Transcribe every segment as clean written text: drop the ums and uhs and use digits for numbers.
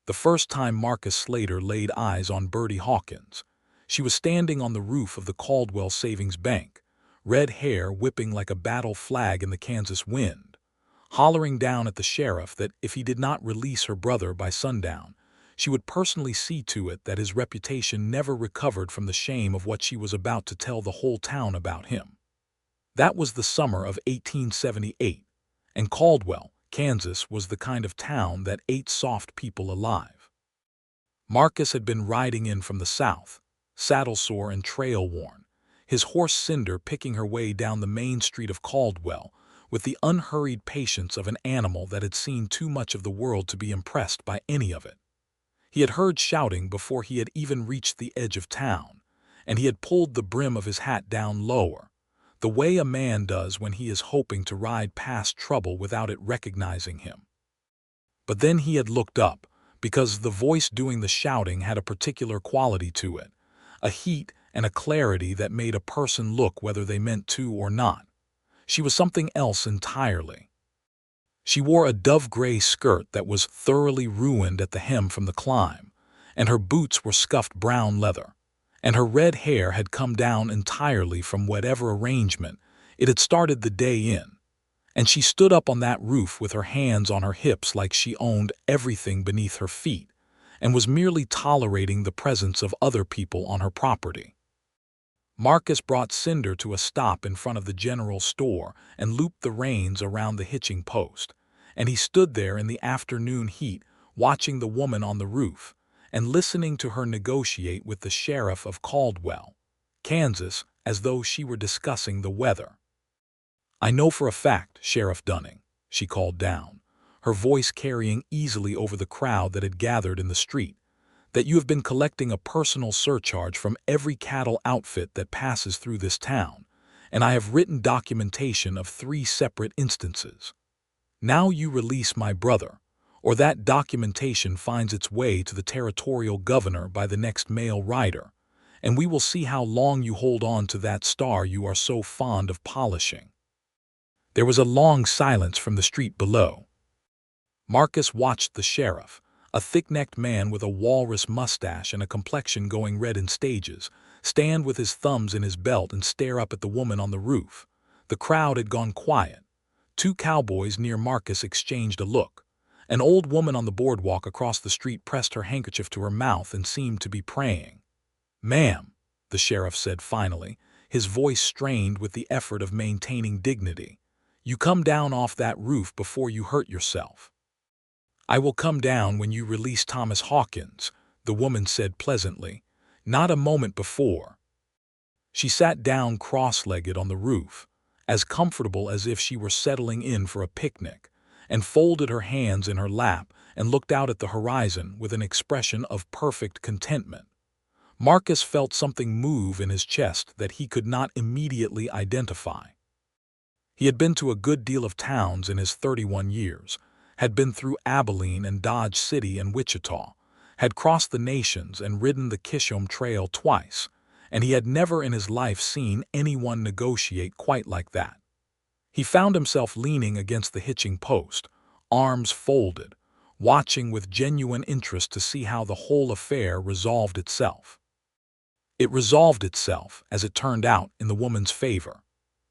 the first time Marcus Slater laid eyes on Birdie Hawkins. She was standing on the roof of the Caldwell Savings Bank, red hair whipping like a battle flag in the Kansas wind, hollering down at the sheriff that if he did not release her brother by sundown, she would personally see to it that his reputation never recovered from the shame of what she was about to tell the whole town about him. That was the summer of 1878, and Caldwell, Kansas, was the kind of town that ate soft people alive. Marcus had been riding in from the south, saddle-sore and trail-worn, his horse Cinder picking her way down the main street of Caldwell with the unhurried patience of an animal that had seen too much of the world to be impressed by any of it. He had heard shouting before he had even reached the edge of town, and he had pulled the brim of his hat down lower, the way a man does when he is hoping to ride past trouble without it recognizing him. But then he had looked up, because the voice doing the shouting had a particular quality to it, a heat and a clarity that made a person look whether they meant to or not. She was something else entirely. She wore a dove-gray skirt that was thoroughly ruined at the hem from the climb, and her boots were scuffed brown leather, and her red hair had come down entirely from whatever arrangement it had started the day in, and she stood up on that roof with her hands on her hips like she owned everything beneath her feet and was merely tolerating the presence of other people on her property. Marcus brought Cinder to a stop in front of the general store and looped the reins around the hitching post, and he stood there in the afternoon heat watching the woman on the roof and listening to her negotiate with the sheriff of Caldwell, Kansas, as though she were discussing the weather. "I know for a fact, Sheriff Dunning," she called down, her voice carrying easily over the crowd that had gathered in the street, "that you have been collecting a personal surcharge from every cattle outfit that passes through this town, and I have written documentation of 3 separate instances. Now you release my brother, or that documentation finds its way to the territorial governor by the next mail rider, and we will see how long you hold on to that star you are so fond of polishing." There was a long silence from the street below. Marcus watched the sheriff, a thick-necked man with a walrus mustache and a complexion going red in stages, stand with his thumbs in his belt and stare up at the woman on the roof. The crowd had gone quiet. 2 cowboys near Marcus exchanged a look. An old woman on the boardwalk across the street pressed her handkerchief to her mouth and seemed to be praying. "Ma'am," the sheriff said finally, his voice strained with the effort of maintaining dignity, "you come down off that roof before you hurt yourself." "I will come down when you release Thomas Hawkins," the woman said pleasantly, "not a moment before." She sat down cross-legged on the roof, as comfortable as if she were settling in for a picnic, and folded her hands in her lap and looked out at the horizon with an expression of perfect contentment. Marcus felt something move in his chest that he could not immediately identify. He had been to a good deal of towns in his 31 years, had been through Abilene and Dodge City and Wichita, had crossed the nations and ridden the Kishom Trail twice, and he had never in his life seen anyone negotiate quite like that. He found himself leaning against the hitching post, arms folded, watching with genuine interest to see how the whole affair resolved itself. It resolved itself, as it turned out, in the woman's favor.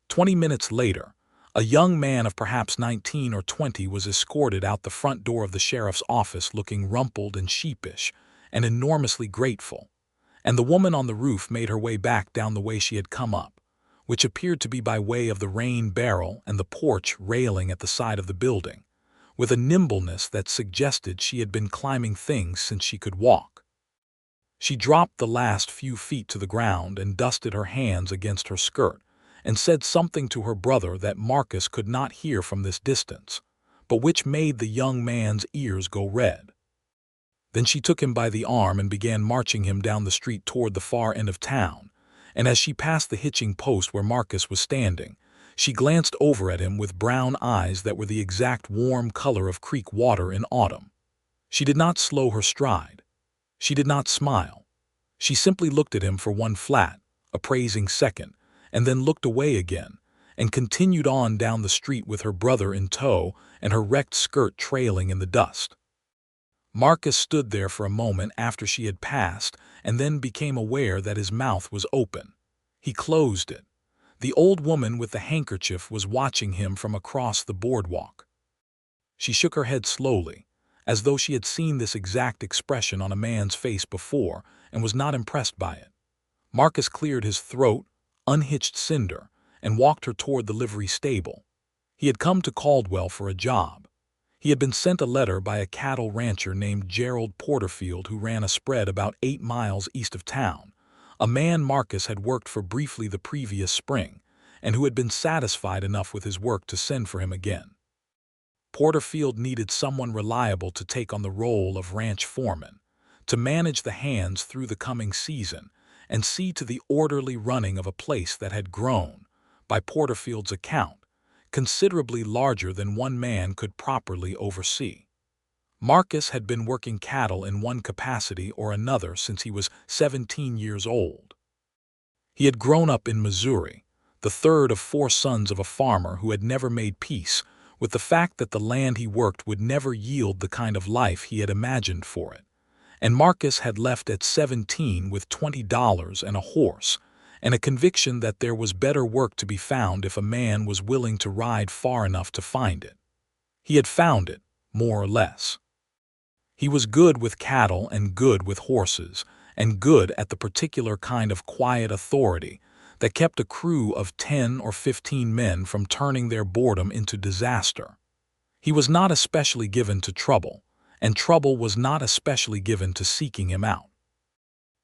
20 minutes later, a young man of perhaps 19 or 20 was escorted out the front door of the sheriff's office looking rumpled and sheepish and enormously grateful, and the woman on the roof made her way back down the way she had come up, which appeared to be by way of the rain barrel and the porch railing at the side of the building, with a nimbleness that suggested she had been climbing things since she could walk. She dropped the last few feet to the ground and dusted her hands against her skirt, and said something to her brother that Marcus could not hear from this distance, but which made the young man's ears go red. Then she took him by the arm and began marching him down the street toward the far end of town, and as she passed the hitching post where Marcus was standing, she glanced over at him with brown eyes that were the exact warm color of creek water in autumn. She did not slow her stride. She did not smile. She simply looked at him for one flat, appraising second, and then looked away again, and continued on down the street with her brother in tow and her wrecked skirt trailing in the dust. Marcus stood there for a moment after she had passed and then became aware that his mouth was open. He closed it. The old woman with the handkerchief was watching him from across the boardwalk. She shook her head slowly, as though she had seen this exact expression on a man's face before and was not impressed by it. Marcus cleared his throat, unhitched Cinder, and walked her toward the livery stable. He had come to Caldwell for a job. He had been sent a letter by a cattle rancher named Gerald Porterfield who ran a spread about 8 miles east of town, a man Marcus had worked for briefly the previous spring, and who had been satisfied enough with his work to send for him again. Porterfield needed someone reliable to take on the role of ranch foreman, to manage the hands through the coming season, and see to the orderly running of a place that had grown, by Porterfield's account, considerably larger than one man could properly oversee. Marcus had been working cattle in one capacity or another since he was 17 years old. He had grown up in Missouri, the third of 4 sons of a farmer who had never made peace with the fact that the land he worked would never yield the kind of life he had imagined for it. And Marcus had left at 17 with $20 and a horse, and a conviction that there was better work to be found if a man was willing to ride far enough to find it. He had found it, more or less. He was good with cattle and good with horses, and good at the particular kind of quiet authority that kept a crew of 10 or 15 men from turning their boredom into disaster. He was not especially given to trouble, and trouble was not especially given to seeking him out.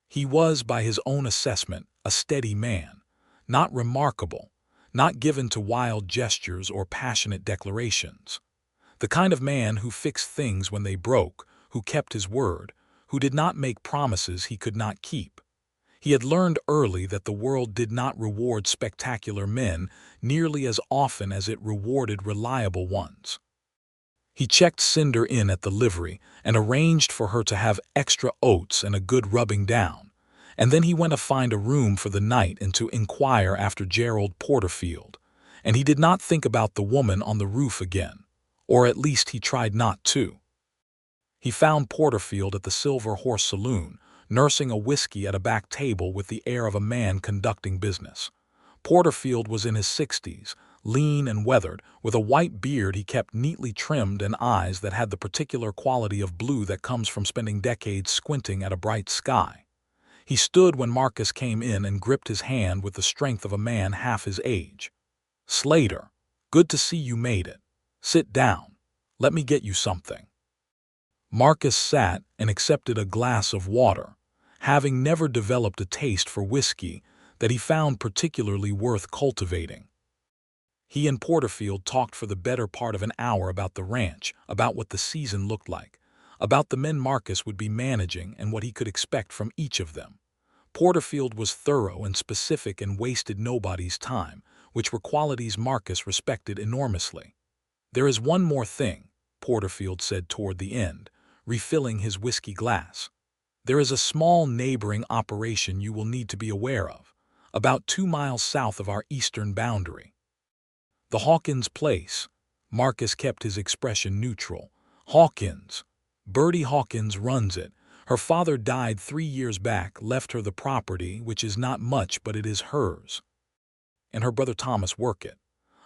He was, by his own assessment, a steady man, not remarkable, not given to wild gestures or passionate declarations. The kind of man who fixed things when they broke, who kept his word, who did not make promises he could not keep. He had learned early that the world did not reward spectacular men nearly as often as it rewarded reliable ones. He checked Cinder in at the livery and arranged for her to have extra oats and a good rubbing down, and then he went to find a room for the night and to inquire after Gerald Porterfield, and he did not think about the woman on the roof again, or at least he tried not to. He found Porterfield at the Silver Horse Saloon, nursing a whiskey at a back table with the air of a man conducting business. Porterfield was in his 60s, lean and weathered, with a white beard he kept neatly trimmed and eyes that had the particular quality of blue that comes from spending decades squinting at a bright sky. He stood when Marcus came in and gripped his hand with the strength of a man half his age. "Slater, good to see you made it. Sit down. Let me get you something." Marcus sat and accepted a glass of water, having never developed a taste for whiskey that he found particularly worth cultivating. He and Porterfield talked for the better part of an hour about the ranch, about what the season looked like, about the men Marcus would be managing and what he could expect from each of them. Porterfield was thorough and specific and wasted nobody's time, which were qualities Marcus respected enormously. "There is one more thing," Porterfield said toward the end, refilling his whiskey glass. "There is a small neighboring operation you will need to be aware of, about 2 miles south of our eastern boundary. The Hawkins place." Marcus kept his expression neutral. "Hawkins. Birdie Hawkins runs it. Her father died 3 years back, left her the property, which is not much but it is hers. And her brother Thomas work it.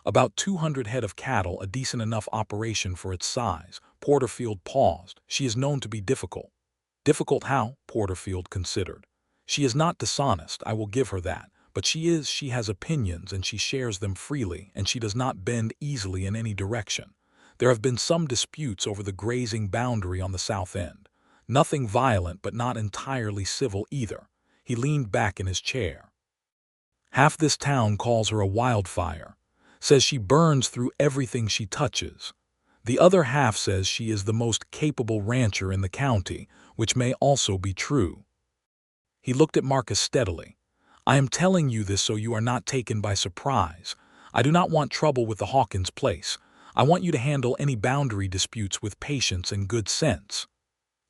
About 200 head of cattle, a decent enough operation for its size." Porterfield paused. "She is known to be difficult." "Difficult how?" Porterfield considered. "She is not dishonest, I will give her that, but she has opinions and she shares them freely, and she does not bend easily in any direction. There have been some disputes over the grazing boundary on the south end. Nothing violent but not entirely civil either." He leaned back in his chair. "Half this town calls her a wildfire, says she burns through everything she touches. The other half says she is the most capable rancher in the county, which may also be true." He looked at Marcus steadily. "I am telling you this so you are not taken by surprise. I do not want trouble with the Hawkins place. I want you to handle any boundary disputes with patience and good sense."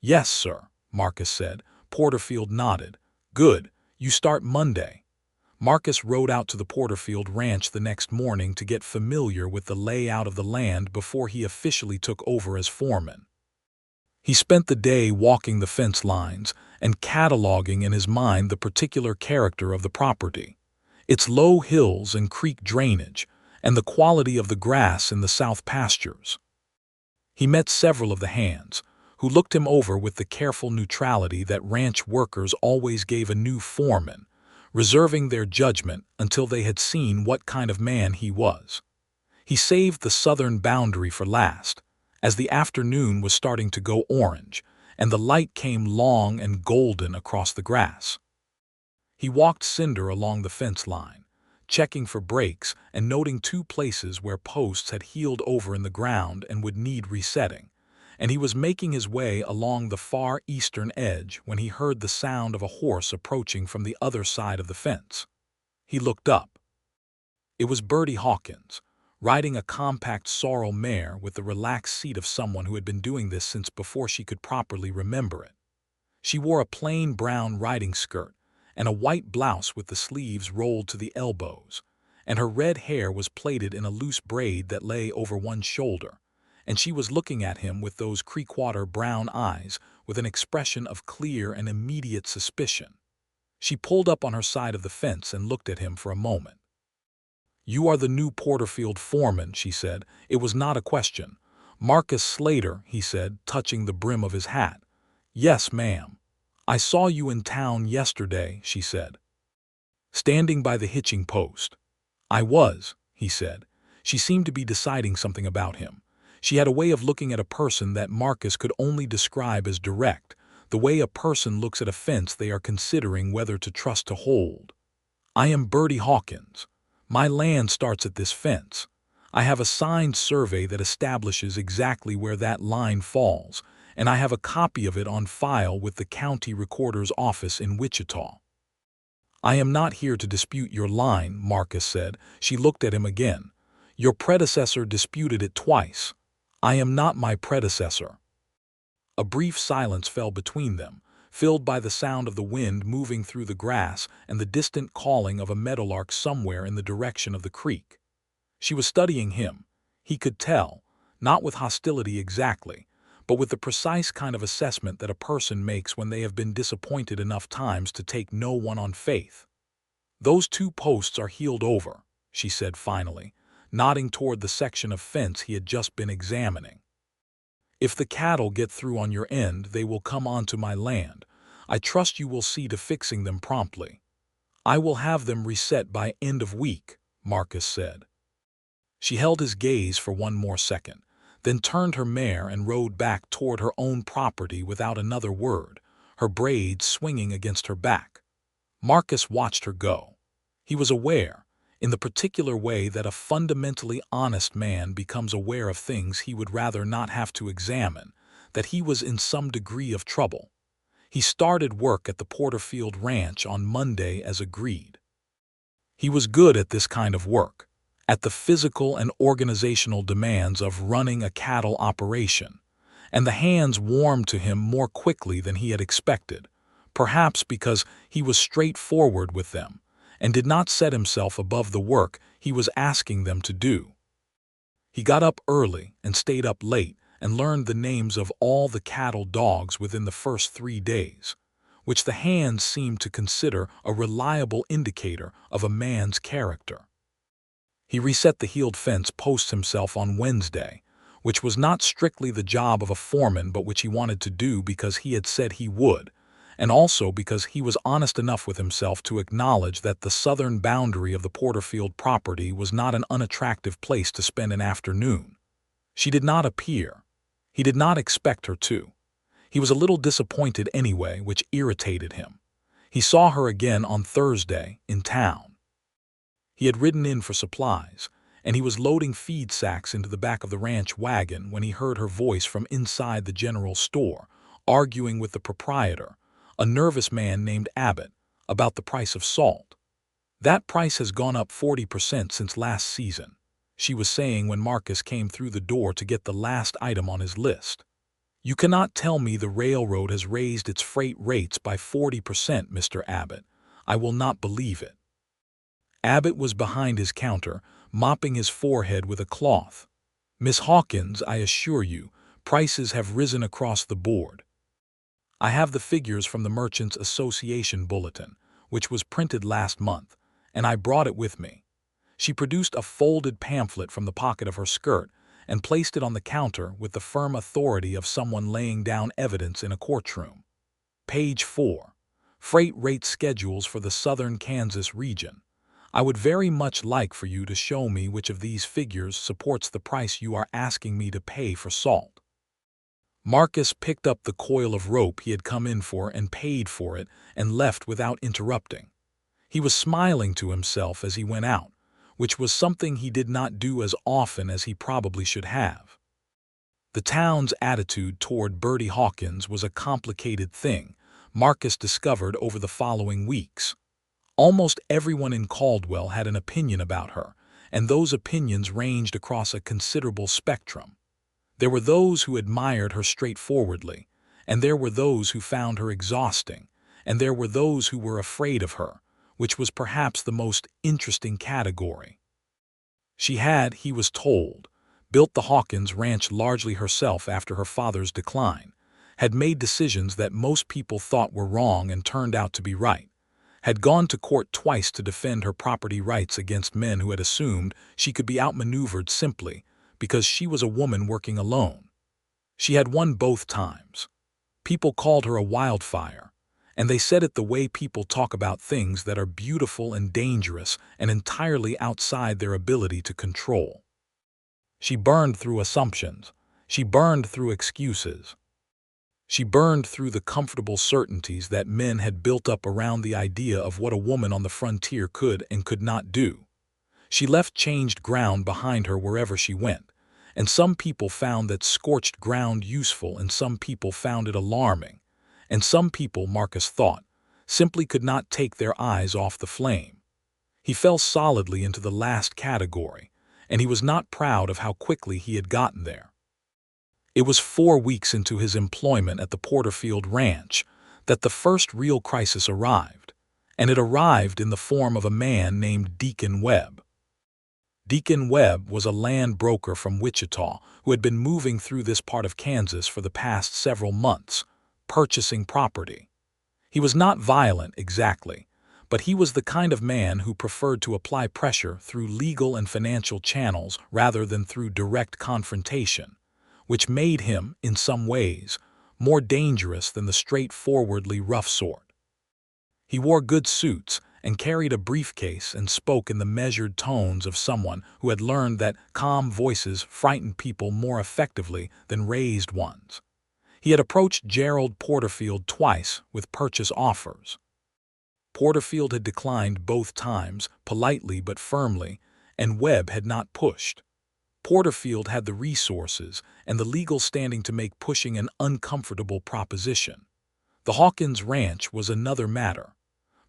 "Yes, sir," Marcus said. Porterfield nodded. "Good. You start Monday." Marcus rode out to the Porterfield ranch the next morning to get familiar with the layout of the land before he officially took over as foreman. He spent the day walking the fence lines and cataloging in his mind the particular character of the property, its low hills and creek drainage, and the quality of the grass in the south pastures. He met several of the hands, who looked him over with the careful neutrality that ranch workers always gave a new foreman, reserving their judgment until they had seen what kind of man he was. He saved the southern boundary for last, as the afternoon was starting to go orange, and the light came long and golden across the grass. He walked Cinder along the fence line, checking for breaks and noting two places where posts had heeled over in the ground and would need resetting, and he was making his way along the far eastern edge when he heard the sound of a horse approaching from the other side of the fence. He looked up. It was Birdie Hawkins, riding a compact sorrel mare with the relaxed seat of someone who had been doing this since before she could properly remember it. She wore a plain brown riding skirt and a white blouse with the sleeves rolled to the elbows, and her red hair was plaited in a loose braid that lay over one shoulder, and she was looking at him with those creekwater brown eyes with an expression of clear and immediate suspicion. She pulled up on her side of the fence and looked at him for a moment. "You are the new Porterfield foreman," she said. It was not a question. "Marcus Slater," he said, touching the brim of his hat. "Yes, ma'am. I saw you in town yesterday," she said. "Standing by the hitching post." "I was," he said. She seemed to be deciding something about him. She had a way of looking at a person that Marcus could only describe as direct, the way a person looks at a fence they are considering whether to trust to hold. "I am Birdie Hawkins. My land starts at this fence. I have a signed survey that establishes exactly where that line falls, and I have a copy of it on file with the county recorder's office in Wichita." "I am not here to dispute your line," Marcus said. She looked at him again. "Your predecessor disputed it twice. I am not my predecessor." A brief silence fell between them, filled by the sound of the wind moving through the grass and the distant calling of a meadowlark somewhere in the direction of the creek. She was studying him, he could tell, not with hostility exactly, but with the precise kind of assessment that a person makes when they have been disappointed enough times to take no one on faith. "Those two posts are heeled over," she said finally, nodding toward the section of fence he had just been examining. "If the cattle get through on your end, they will come onto my land. I trust you will see to fixing them promptly." "I will have them reset by end of week," Marcus said. She held his gaze for one more second, then turned her mare and rode back toward her own property without another word, her braids swinging against her back. Marcus watched her go. He was aware, in the particular way that a fundamentally honest man becomes aware of things he would rather not have to examine, that he was in some degree of trouble. He started work at the Porterfield Ranch on Monday as agreed. He was good at this kind of work, at the physical and organizational demands of running a cattle operation, and the hands warmed to him more quickly than he had expected, perhaps because he was straightforward with them and did not set himself above the work he was asking them to do. He got up early and stayed up late and learned the names of all the cattle dogs within the first 3 days, which the hands seemed to consider a reliable indicator of a man's character. He reset the heeled fence posts himself on Wednesday, which was not strictly the job of a foreman but which he wanted to do because he had said he would, and also because he was honest enough with himself to acknowledge that the southern boundary of the Porterfield property was not an unattractive place to spend an afternoon. She did not appear. He did not expect her to. He was a little disappointed anyway, which irritated him. He saw her again on Thursday in town. He had ridden in for supplies, and he was loading feed sacks into the back of the ranch wagon when he heard her voice from inside the general store, arguing with the proprietor, a nervous man named Abbott, about the price of salt. "That price has gone up 40% since last season," she was saying when Marcus came through the door to get the last item on his list. "You cannot tell me the railroad has raised its freight rates by 40%, Mr. Abbott. I will not believe it." Abbott was behind his counter, mopping his forehead with a cloth. "Miss Hawkins, I assure you, Prices have risen across the board. I have the figures from the Merchants Association Bulletin, which was printed last month, and I brought it with me. She produced a folded pamphlet from the pocket of her skirt and placed it on the counter with the firm authority of someone laying down evidence in a courtroom. Page 4. Freight rate schedules for the southern Kansas region. I would very much like for you to show me which of these figures supports the price you are asking me to pay for salt. Marcus picked up the coil of rope he had come in for and paid for it and left without interrupting. He was smiling to himself as he went out, which was something he did not do as often as he probably should have. The town's attitude toward Birdie Hawkins was a complicated thing, Marcus discovered over the following weeks. Almost everyone in Caldwell had an opinion about her, and those opinions ranged across a considerable spectrum. There were those who admired her straightforwardly, and there were those who found her exhausting, and there were those who were afraid of her, which was perhaps the most interesting category. She had, he was told, built the Hawkins ranch largely herself after her father's decline, had made decisions that most people thought were wrong and turned out to be right, had gone to court twice to defend her property rights against men who had assumed she could be outmaneuvered simply because she was a woman working alone. She had won both times. People called her a wildfire, and they said it the way people talk about things that are beautiful and dangerous and entirely outside their ability to control. She burned through assumptions. She burned through excuses. She burned through the comfortable certainties that men had built up around the idea of what a woman on the frontier could and could not do. She left changed ground behind her wherever she went, and some people found that scorched ground useful and some people found it alarming, and some people, Marcus thought, simply could not take their eyes off the flame. He fell solidly into the last category, and he was not proud of how quickly he had gotten there. It was 4 weeks into his employment at the Porterfield Ranch that the first real crisis arrived, and it arrived in the form of a man named Deacon Webb. Deacon Webb was a land broker from Wichita who had been moving through this part of Kansas for the past several months, purchasing property. He was not violent exactly, but he was the kind of man who preferred to apply pressure through legal and financial channels rather than through direct confrontation, which made him, in some ways, more dangerous than the straightforwardly rough sort. He wore good suits and carried a briefcase and spoke in the measured tones of someone who had learned that calm voices frighten people more effectively than raised ones. He had approached Gerald Porterfield twice with purchase offers. Porterfield had declined both times, politely but firmly, and Webb had not pushed. Porterfield had the resources and the legal standing to make pushing an uncomfortable proposition. The Hawkins Ranch was another matter.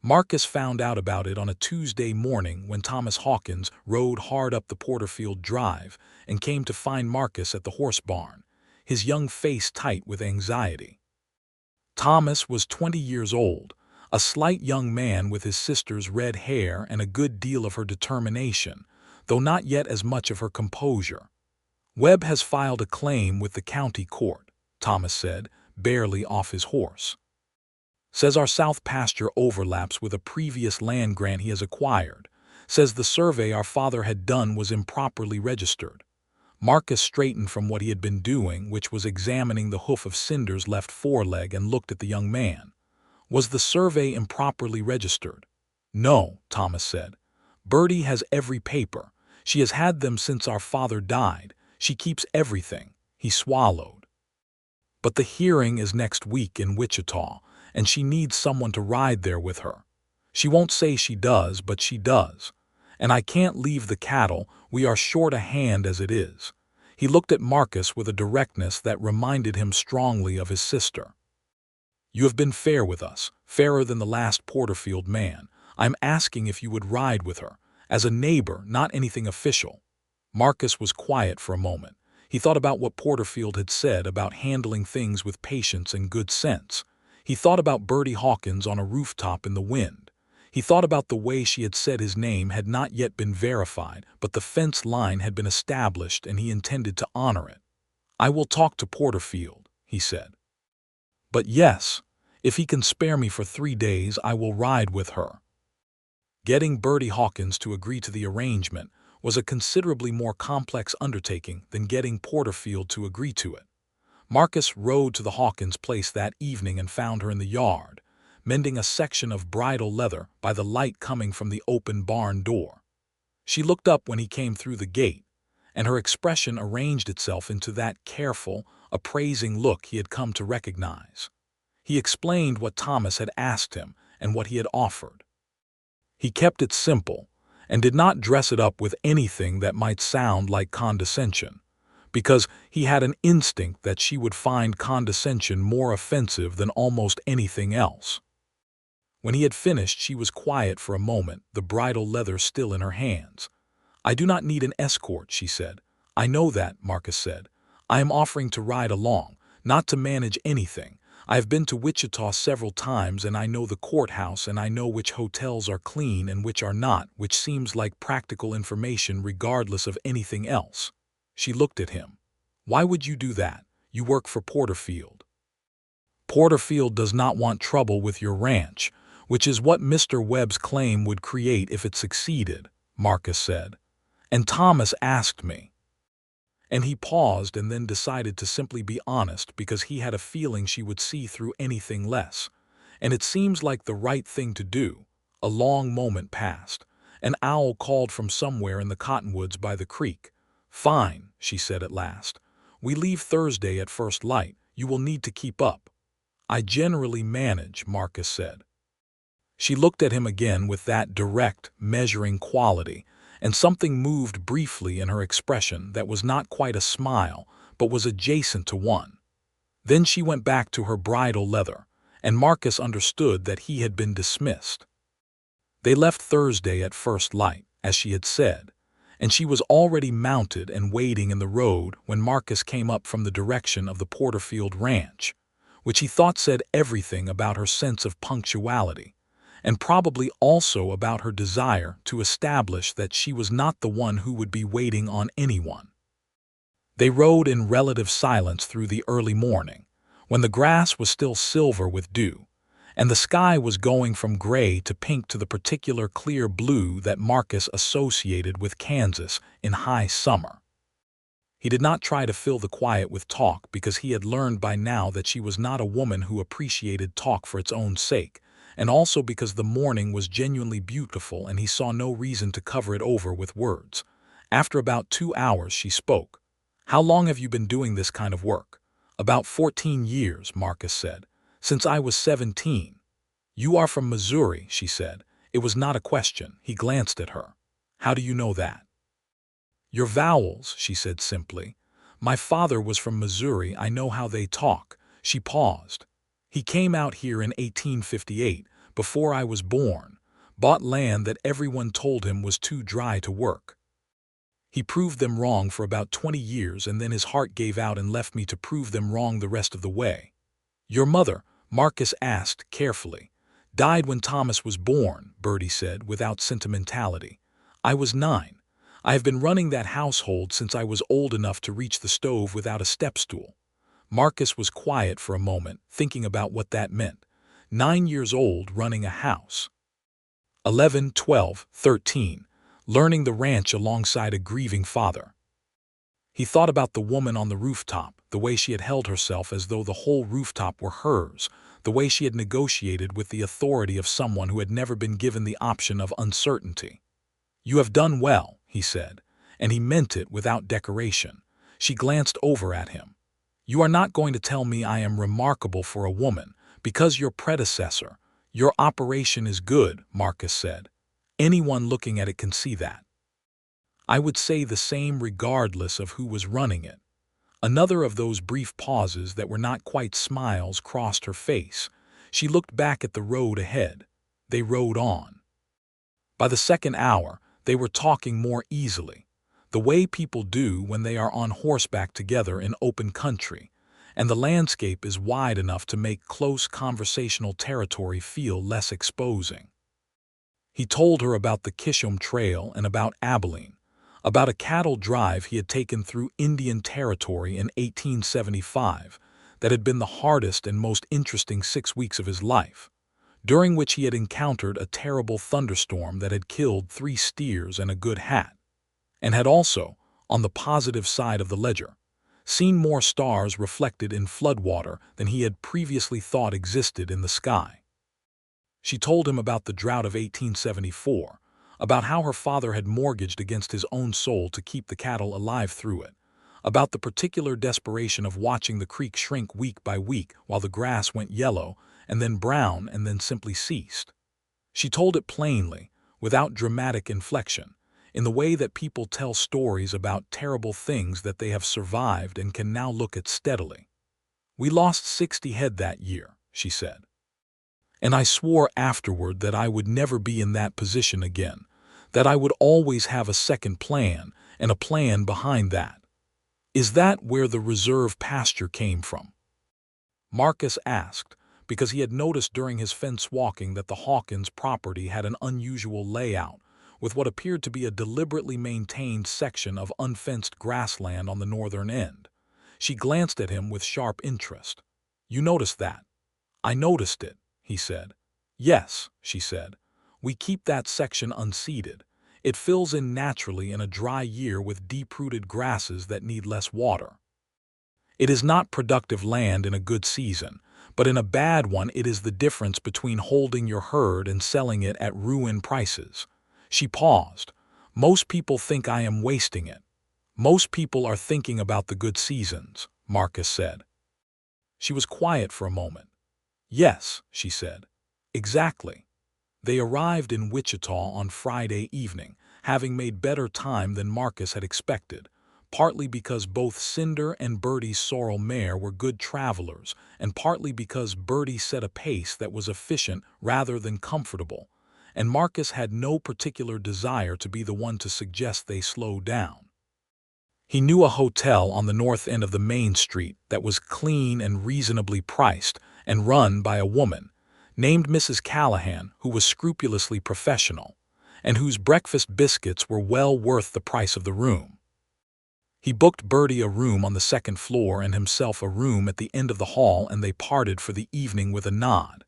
Marcus found out about it on a Tuesday morning when Thomas Hawkins rode hard up the Porterfield Drive and came to find Marcus at the horse barn, his young face tight with anxiety. Thomas was 20 years old, a slight young man with his sister's red hair and a good deal of her determination, though not yet as much of her composure. "Webb has filed a claim with the county court," Thomas said, barely off his horse. "Says our south pasture overlaps with a previous land grant he has acquired. Says the survey our father had done was improperly registered." Marcus straightened from what he had been doing, which was examining the hoof of Cinder's left foreleg, and looked at the young man. "Was the survey improperly registered?" "No," Thomas said. "Birdie has every paper. She has had them since our father died. She keeps everything." He swallowed. "But the hearing is next week in Wichita, and she needs someone to ride there with her. She won't say she does, but she does. And I can't leave the cattle. We are short a hand as it is." He looked at Marcus with a directness that reminded him strongly of his sister. "You have been fair with us, fairer than the last Porterfield man. I'm asking if you would ride with her, as a neighbor, not anything official." Marcus was quiet for a moment. He thought about what Porterfield had said about handling things with patience and good sense. He thought about Birdie Hawkins on a rooftop in the wind. He thought about the way she had said his name had not yet been verified, but the fence line had been established and he intended to honor it. "I will talk to Porterfield," he said. "But yes, if he can spare me for 3 days, I will ride with her." Getting Birdie Hawkins to agree to the arrangement was a considerably more complex undertaking than getting Porterfield to agree to it. Marcus rode to the Hawkins place that evening and found her in the yard, mending a section of bridle leather by the light coming from the open barn door. She looked up when he came through the gate, and her expression arranged itself into that careful, appraising look he had come to recognize. He explained what Thomas had asked him and what he had offered. He kept it simple and did not dress it up with anything that might sound like condescension, because he had an instinct that she would find condescension more offensive than almost anything else. When he had finished, she was quiet for a moment, the bridle leather still in her hands. "I do not need an escort," she said. "I know that," Marcus said. "I am offering to ride along, not to manage anything. I have been to Wichita several times, and I know the courthouse, and I know which hotels are clean and which are not, which seems like practical information regardless of anything else." She looked at him. "Why would you do that? You work for Porterfield." "Porterfield does not want trouble with your ranch, which is what Mr. Webb's claim would create if it succeeded," Marcus said. "And Thomas asked me." And he paused and then decided to simply be honest because he had a feeling she would see through anything less. And it seems like the right thing to do. A long moment passed. An owl called from somewhere in the cottonwoods by the creek. "Fine," she said at last. "We leave Thursday at first light. You will need to keep up." "I generally manage," Marcus said. She looked at him again with that direct, measuring quality, and something moved briefly in her expression that was not quite a smile, but was adjacent to one. Then she went back to her bridle leather, and Marcus understood that he had been dismissed. They left Thursday at first light, as she had said, and she was already mounted and waiting in the road when Marcus came up from the direction of the Porterfield ranch, which he thought said everything about her sense of punctuality, and probably also about her desire to establish that she was not the one who would be waiting on anyone. They rode in relative silence through the early morning, when the grass was still silver with dew, and the sky was going from gray to pink to the particular clear blue that Marcus associated with Kansas in high summer. He did not try to fill the quiet with talk because he had learned by now that she was not a woman who appreciated talk for its own sake, and also because the morning was genuinely beautiful and he saw no reason to cover it over with words. After about 2 hours she spoke. "How long have you been doing this kind of work?" "About 14 years, Marcus said. "Since I was 17. "You are from Missouri," she said. It was not a question. He glanced at her. "How do you know that?" "Your vowels," she said simply. "My father was from Missouri. I know how they talk." She paused. "He came out here in 1858, before I was born, bought land that everyone told him was too dry to work. He proved them wrong for about 20 years, and then his heart gave out and left me to prove them wrong the rest of the way." "Your mother," Marcus asked carefully. "Died when Thomas was born," Birdie said without sentimentality. "I was 9. I have been running that household since I was old enough to reach the stove without a step-stool." Marcus was quiet for a moment, thinking about what that meant. 9 years old, running a house. 11, 12, 13, learning the ranch alongside a grieving father. He thought about the woman on the rooftop, the way she had held herself as though the whole rooftop were hers, the way she had negotiated with the authority of someone who had never been given the option of uncertainty. "You have done well," he said, and he meant it without decoration. She glanced over at him. "You are not going to tell me I am remarkable for a woman, because your predecessor, your operation is good," Marcus said. "Anyone looking at it can see that." "I would say the same regardless of who was running it." Another of those brief pauses that were not quite smiles crossed her face. She looked back at the road ahead. They rode on. By the second hour, they were talking more easily, the way people do when they are on horseback together in open country, and the landscape is wide enough to make close conversational territory feel less exposing. He told her about the Kishom Trail and about Abilene, about a cattle drive he had taken through Indian Territory in 1875 that had been the hardest and most interesting 6 weeks of his life, during which he had encountered a terrible thunderstorm that had killed 3 steers and a good hat, and had also, on the positive side of the ledger, seen more stars reflected in floodwater than he had previously thought existed in the sky. She told him about the drought of 1874, about how her father had mortgaged against his own soul to keep the cattle alive through it, about the particular desperation of watching the creek shrink week by week while the grass went yellow and then brown and then simply ceased. She told it plainly, without dramatic inflection, in the way that people tell stories about terrible things that they have survived and can now look at steadily. "We lost 60 head that year," she said. "And I swore afterward that I would never be in that position again, that I would always have a second plan and a plan behind that." "Is that where the reserve pasture came from?" Marcus asked, because he had noticed during his fence walking that the Hawkins property had an unusual layout, with what appeared to be a deliberately maintained section of unfenced grassland on the northern end. She glanced at him with sharp interest. "You noticed that?" "I noticed it," he said. "Yes," she said. "We keep that section unseeded. It fills in naturally in a dry year with deep-rooted grasses that need less water. It is not productive land in a good season, but in a bad one it is the difference between holding your herd and selling it at ruin prices." She paused. "Most people think I am wasting it." "Most people are thinking about the good seasons," Marcus said. She was quiet for a moment. "Yes," she said. "Exactly." They arrived in Wichita on Friday evening, having made better time than Marcus had expected, partly because both Cinder and Birdie's sorrel mare were good travelers, and partly because Birdie set a pace that was efficient rather than comfortable, and Marcus had no particular desire to be the one to suggest they slow down. He knew a hotel on the north end of the main street that was clean and reasonably priced and run by a woman named Mrs. Callahan, who was scrupulously professional, and whose breakfast biscuits were well worth the price of the room. He booked Birdie a room on the second floor and himself a room at the end of the hall, and they parted for the evening with a nod.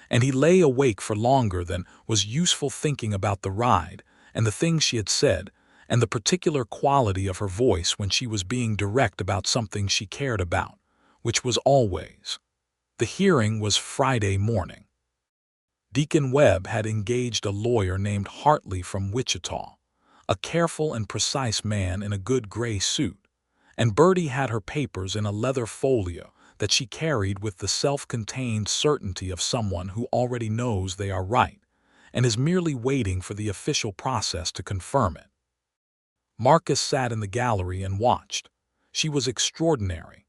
And he lay awake for longer than was useful thinking about the ride and the things she had said and the particular quality of her voice when she was being direct about something she cared about, which was always. The hearing was Friday morning. Deacon Webb had engaged a lawyer named Hartley from Wichita, a careful and precise man in a good gray suit, and Birdie had her papers in a leather folio that she carried with the self-contained certainty of someone who already knows they are right and is merely waiting for the official process to confirm it. Marcus sat in the gallery and watched. She was extraordinary.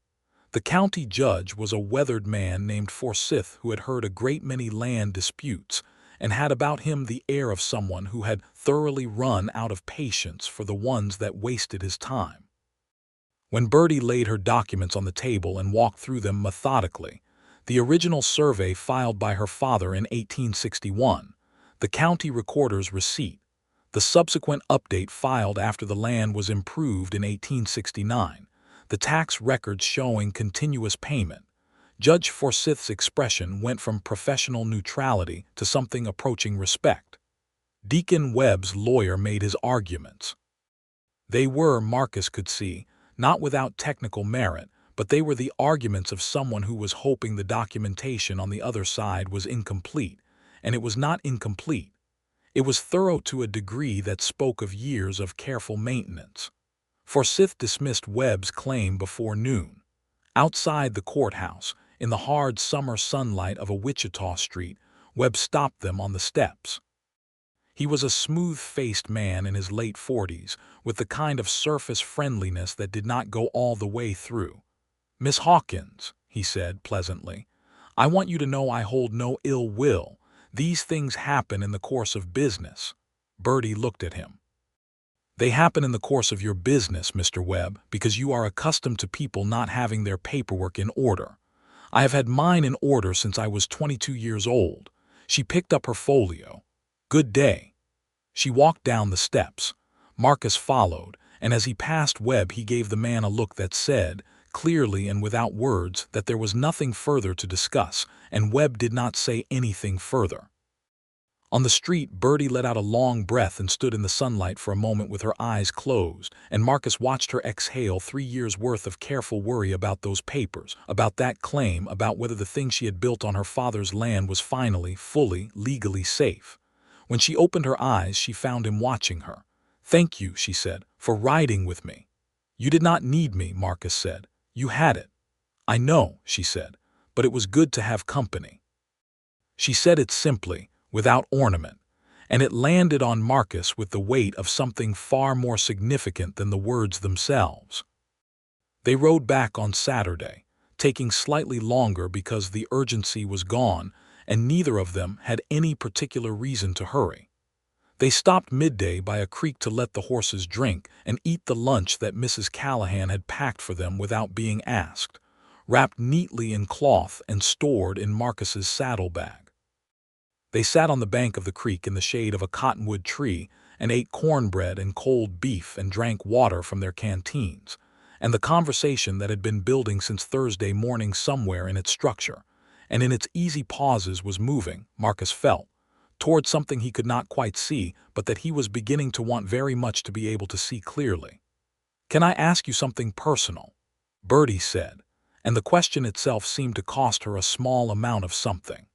The county judge was a weathered man named Forsyth who had heard a great many land disputes and had about him the air of someone who had thoroughly run out of patience for the ones that wasted his time. When Birdie laid her documents on the table and walked through them methodically, the original survey filed by her father in 1861, the county recorder's receipt, the subsequent update filed after the land was improved in 1869, the tax records showing continuous payment, Judge Forsyth's expression went from professional neutrality to something approaching respect. Deacon Webb's lawyer made his arguments. They were, Marcus could see, not without technical merit, but they were the arguments of someone who was hoping the documentation on the other side was incomplete, and it was not incomplete. It was thorough to a degree that spoke of years of careful maintenance. Forsyth dismissed Webb's claim before noon. Outside the courthouse, in the hard summer sunlight of a Wichita street, Webb stopped them on the steps. He was a smooth-faced man in his late 40s, with the kind of surface friendliness that did not go all the way through. "Miss Hawkins," he said pleasantly, "I want you to know I hold no ill will. These things happen in the course of business." Birdie looked at him. "They happen in the course of your business, Mr. Webb, because you are accustomed to people not having their paperwork in order. I have had mine in order since I was 22 years old." She picked up her folio. "Good day." She walked down the steps. Marcus followed, and as he passed Webb he gave the man a look that said, clearly and without words, that there was nothing further to discuss, and Webb did not say anything further. On the street, Birdie let out a long breath and stood in the sunlight for a moment with her eyes closed, and Marcus watched her exhale 3 years' worth of careful worry about those papers, about that claim, about whether the thing she had built on her father's land was finally, fully, legally safe. When she opened her eyes, she found him watching her. "Thank you," she said, "for riding with me." "You did not need me," Marcus said. "You had it." "I know," she said, "but it was good to have company." She said it simply, without ornament, and it landed on Marcus with the weight of something far more significant than the words themselves. They rode back on Saturday, taking slightly longer because the urgency was gone, and neither of them had any particular reason to hurry. They stopped midday by a creek to let the horses drink and eat the lunch that Mrs. Callahan had packed for them without being asked, wrapped neatly in cloth and stored in Marcus's saddlebag. They sat on the bank of the creek in the shade of a cottonwood tree and ate cornbread and cold beef and drank water from their canteens, and the conversation that had been building since Thursday morning somewhere in its structure and in its easy pauses was moving, Marcus felt, toward something he could not quite see, but that he was beginning to want very much to be able to see clearly. "Can I ask you something personal?" Birdie said, and the question itself seemed to cost her a small amount of something.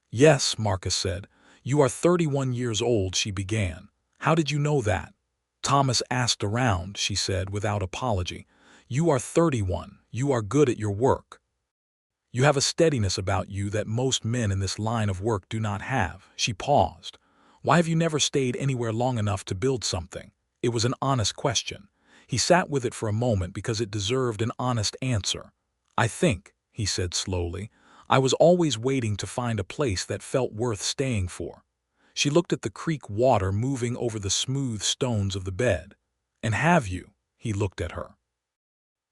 "Yes," Marcus said. "You are 31 years old," she began. "How did you know that?" "Thomas asked around," she said without apology. "You are 31. You are good at your work. You have a steadiness about you that most men in this line of work do not have." She paused. "Why have you never stayed anywhere long enough to build something?" It was an honest question. He sat with it for a moment because it deserved an honest answer. "I think," he said slowly, "I was always waiting to find a place that felt worth staying for." She looked at the creek water moving over the smooth stones of the bed. "And have you?" He looked at her.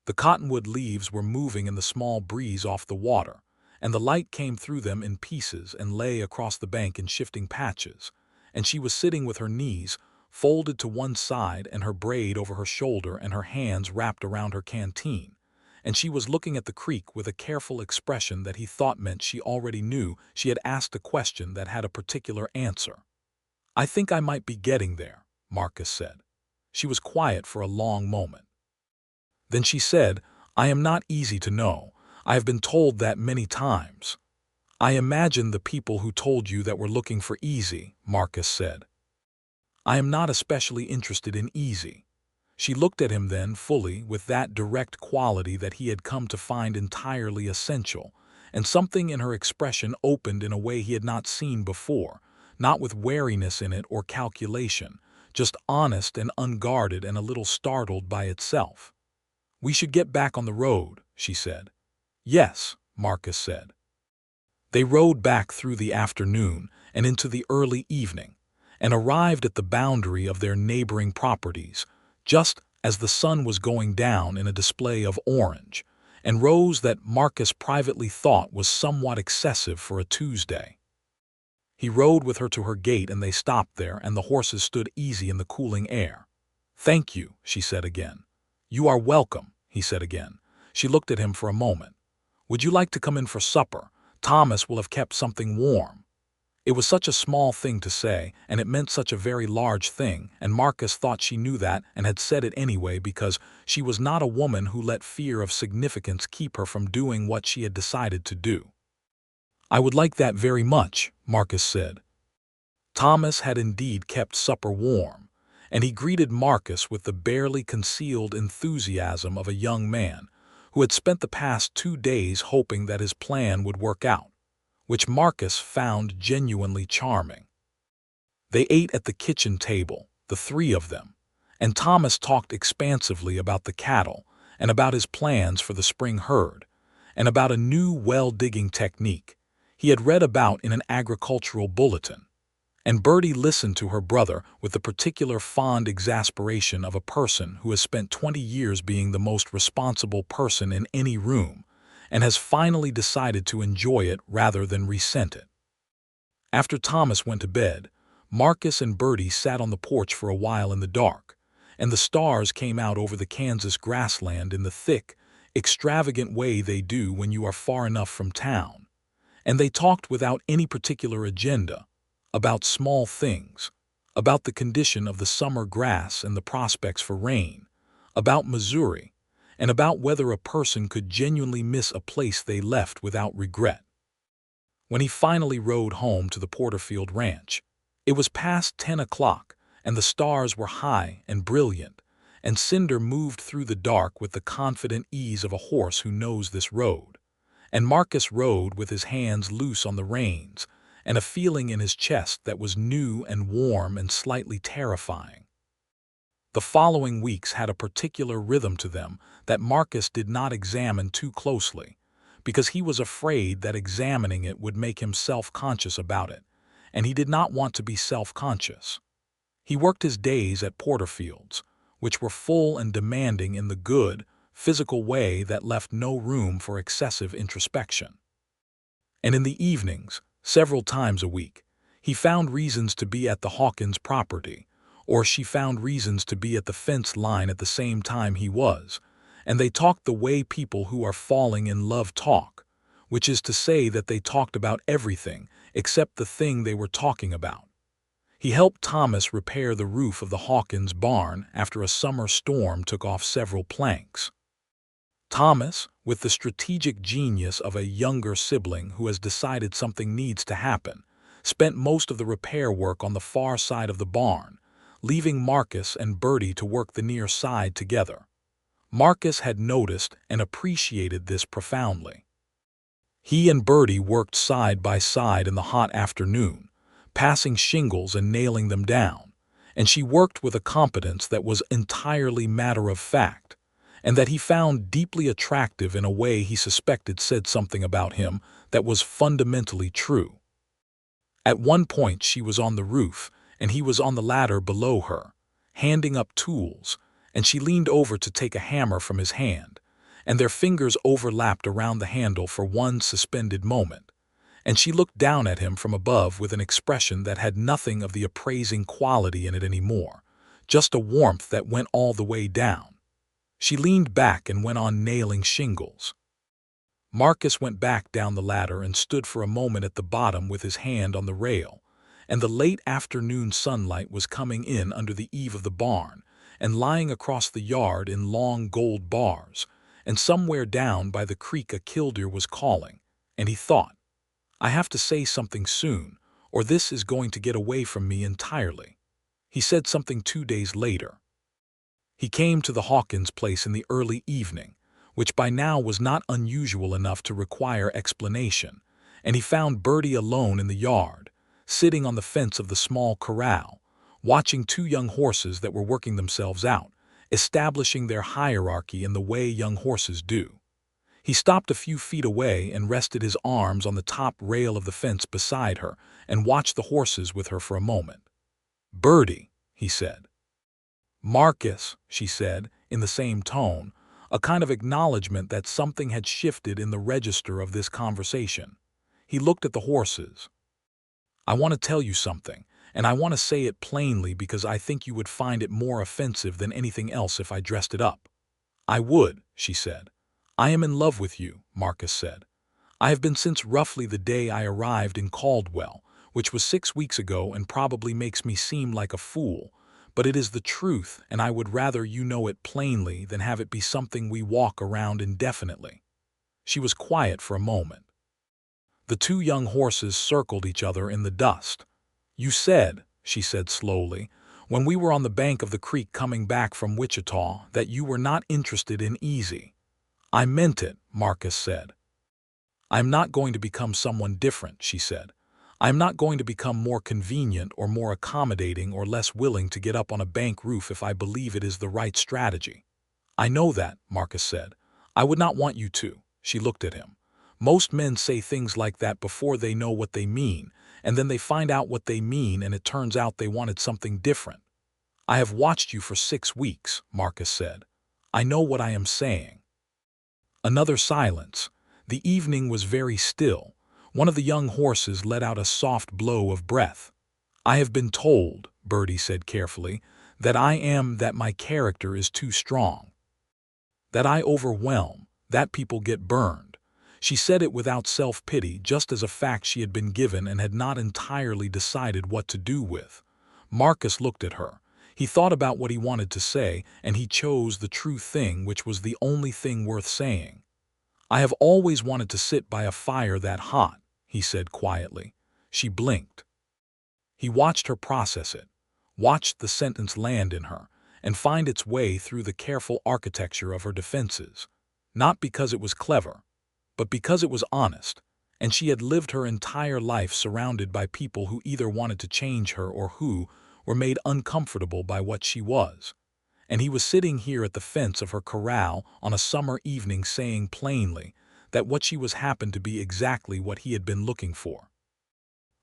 The cottonwood leaves were moving in the small breeze off the water, and the light came through them in pieces and lay across the bank in shifting patches, and she was sitting with her knees folded to one side and her braid over her shoulder and her hands wrapped around her canteen, and she was looking at the creek with a careful expression that he thought meant she already knew she had asked a question that had a particular answer. "I think I might be getting there," Marcus said. She was quiet for a long moment. Then she said, "I am not easy to know. I have been told that many times." "I imagine the people who told you that were looking for easy," Marcus said. "I am not especially interested in easy." She looked at him then fully with that direct quality that he had come to find entirely essential, and something in her expression opened in a way he had not seen before, not with wariness in it or calculation, just honest and unguarded and a little startled by itself. "We should get back on the road," she said. "Yes," Marcus said. They rode back through the afternoon and into the early evening, and arrived at the boundary of their neighboring properties, just as the sun was going down in a display of orange, and rose that Marcus privately thought was somewhat excessive for a Tuesday. He rode with her to her gate and they stopped there and the horses stood easy in the cooling air. "Thank you," she said again. "You are welcome," he said again. She looked at him for a moment. "Would you like to come in for supper? Thomas will have kept something warm." It was such a small thing to say, and it meant such a very large thing, and Marcus thought she knew that and had said it anyway because she was not a woman who let fear of significance keep her from doing what she had decided to do. "I would like that very much," Marcus said. Thomas had indeed kept supper warm, and he greeted Marcus with the barely concealed enthusiasm of a young man who had spent the past 2 days hoping that his plan would work out, which Marcus found genuinely charming. They ate at the kitchen table, the 3 of them, and Thomas talked expansively about the cattle and about his plans for the spring herd, and about a new well-digging technique he had read about in an agricultural bulletin. And Birdie listened to her brother with the particular fond exasperation of a person who has spent 20 years being the most responsible person in any room and has finally decided to enjoy it rather than resent it. After Thomas went to bed, Marcus and Birdie sat on the porch for a while in the dark, and the stars came out over the Kansas grassland in the thick, extravagant way they do when you are far enough from town. And they talked without any particular agenda, about small things, about the condition of the summer grass and the prospects for rain, about Missouri, and about whether a person could genuinely miss a place they left without regret. When he finally rode home to the Porterfield ranch, it was past 10 o'clock, and the stars were high and brilliant, and Cinder moved through the dark with the confident ease of a horse who knows this road. And Marcus rode with his hands loose on the reins, and a feeling in his chest that was new and warm and slightly terrifying. The following weeks had a particular rhythm to them that Marcus did not examine too closely, because he was afraid that examining it would make him self-conscious about it, and he did not want to be self-conscious. He worked his days at Porterfield's, which were full and demanding in the good, physical way that left no room for excessive introspection. And in the evenings, several times a week, he found reasons to be at the Hawkins property, or she found reasons to be at the fence line at the same time he was, and they talked the way people who are falling in love talk, which is to say that they talked about everything except the thing they were talking about. He helped Thomas repair the roof of the Hawkins barn after a summer storm took off several planks. Thomas, with the strategic genius of a younger sibling who has decided something needs to happen, spent most of the repair work on the far side of the barn, leaving Marcus and Birdie to work the near side together. Marcus had noticed and appreciated this profoundly. He and Birdie worked side by side in the hot afternoon, passing shingles and nailing them down, and she worked with a competence that was entirely matter of fact, and that he found deeply attractive in a way he suspected said something about him that was fundamentally true. At one point she was on the roof, and he was on the ladder below her, handing up tools, and she leaned over to take a hammer from his hand, and their fingers overlapped around the handle for one suspended moment, and she looked down at him from above with an expression that had nothing of the appraising quality in it anymore, just a warmth that went all the way down. She leaned back and went on nailing shingles. Marcus went back down the ladder and stood for a moment at the bottom with his hand on the rail, and the late afternoon sunlight was coming in under the eave of the barn and lying across the yard in long gold bars, and somewhere down by the creek a killdeer was calling, and he thought, "I have to say something soon, or this is going to get away from me entirely." He said something 2 days later. He came to the Hawkins place in the early evening, which by now was not unusual enough to require explanation, and he found Birdie alone in the yard, sitting on the fence of the small corral, watching two young horses that were working themselves out, establishing their hierarchy in the way young horses do. He stopped a few feet away and rested his arms on the top rail of the fence beside her and watched the horses with her for a moment. "Birdie," he said. "Marcus," she said, in the same tone, a kind of acknowledgement that something had shifted in the register of this conversation. He looked at the horses. "I want to tell you something, and I want to say it plainly because I think you would find it more offensive than anything else if I dressed it up." "I would," she said. "I am in love with you," Marcus said. "I have been since roughly the day I arrived in Caldwell, which was 6 weeks ago and probably makes me seem like a fool, but it is the truth, and I would rather you know it plainly than have it be something we walk around indefinitely." She was quiet for a moment. The two young horses circled each other in the dust. "You said," she said slowly, "when we were on the bank of the creek coming back from Wichita, that you were not interested in easy." "I meant it," Marcus said. "I am not going to become someone different," she said. "I am not going to become more convenient or more accommodating or less willing to get up on a bank roof if I believe it is the right strategy." "I know that," Marcus said. "I would not want you to." She looked at him. "Most men say things like that before they know what they mean, and then they find out what they mean and it turns out they wanted something different." "I have watched you for 6 weeks," Marcus said. "I know what I am saying." Another silence. The evening was very still. One of the young horses let out a soft blow of breath. "I have been told," Birdie said carefully, that my character is too strong, that I overwhelm, that people get burned. She said it without self-pity, just as a fact she had been given and had not entirely decided what to do with. Marcus looked at her. He thought about what he wanted to say, and he chose the true thing, which was the only thing worth saying. "I have always wanted to sit by a fire that hot," he said quietly. She blinked. He watched her process it, watched the sentence land in her, and find its way through the careful architecture of her defenses. Not because it was clever, but because it was honest, and she had lived her entire life surrounded by people who either wanted to change her or who were made uncomfortable by what she was. And he was sitting here at the fence of her corral on a summer evening saying plainly that what she was happened to be exactly what he had been looking for.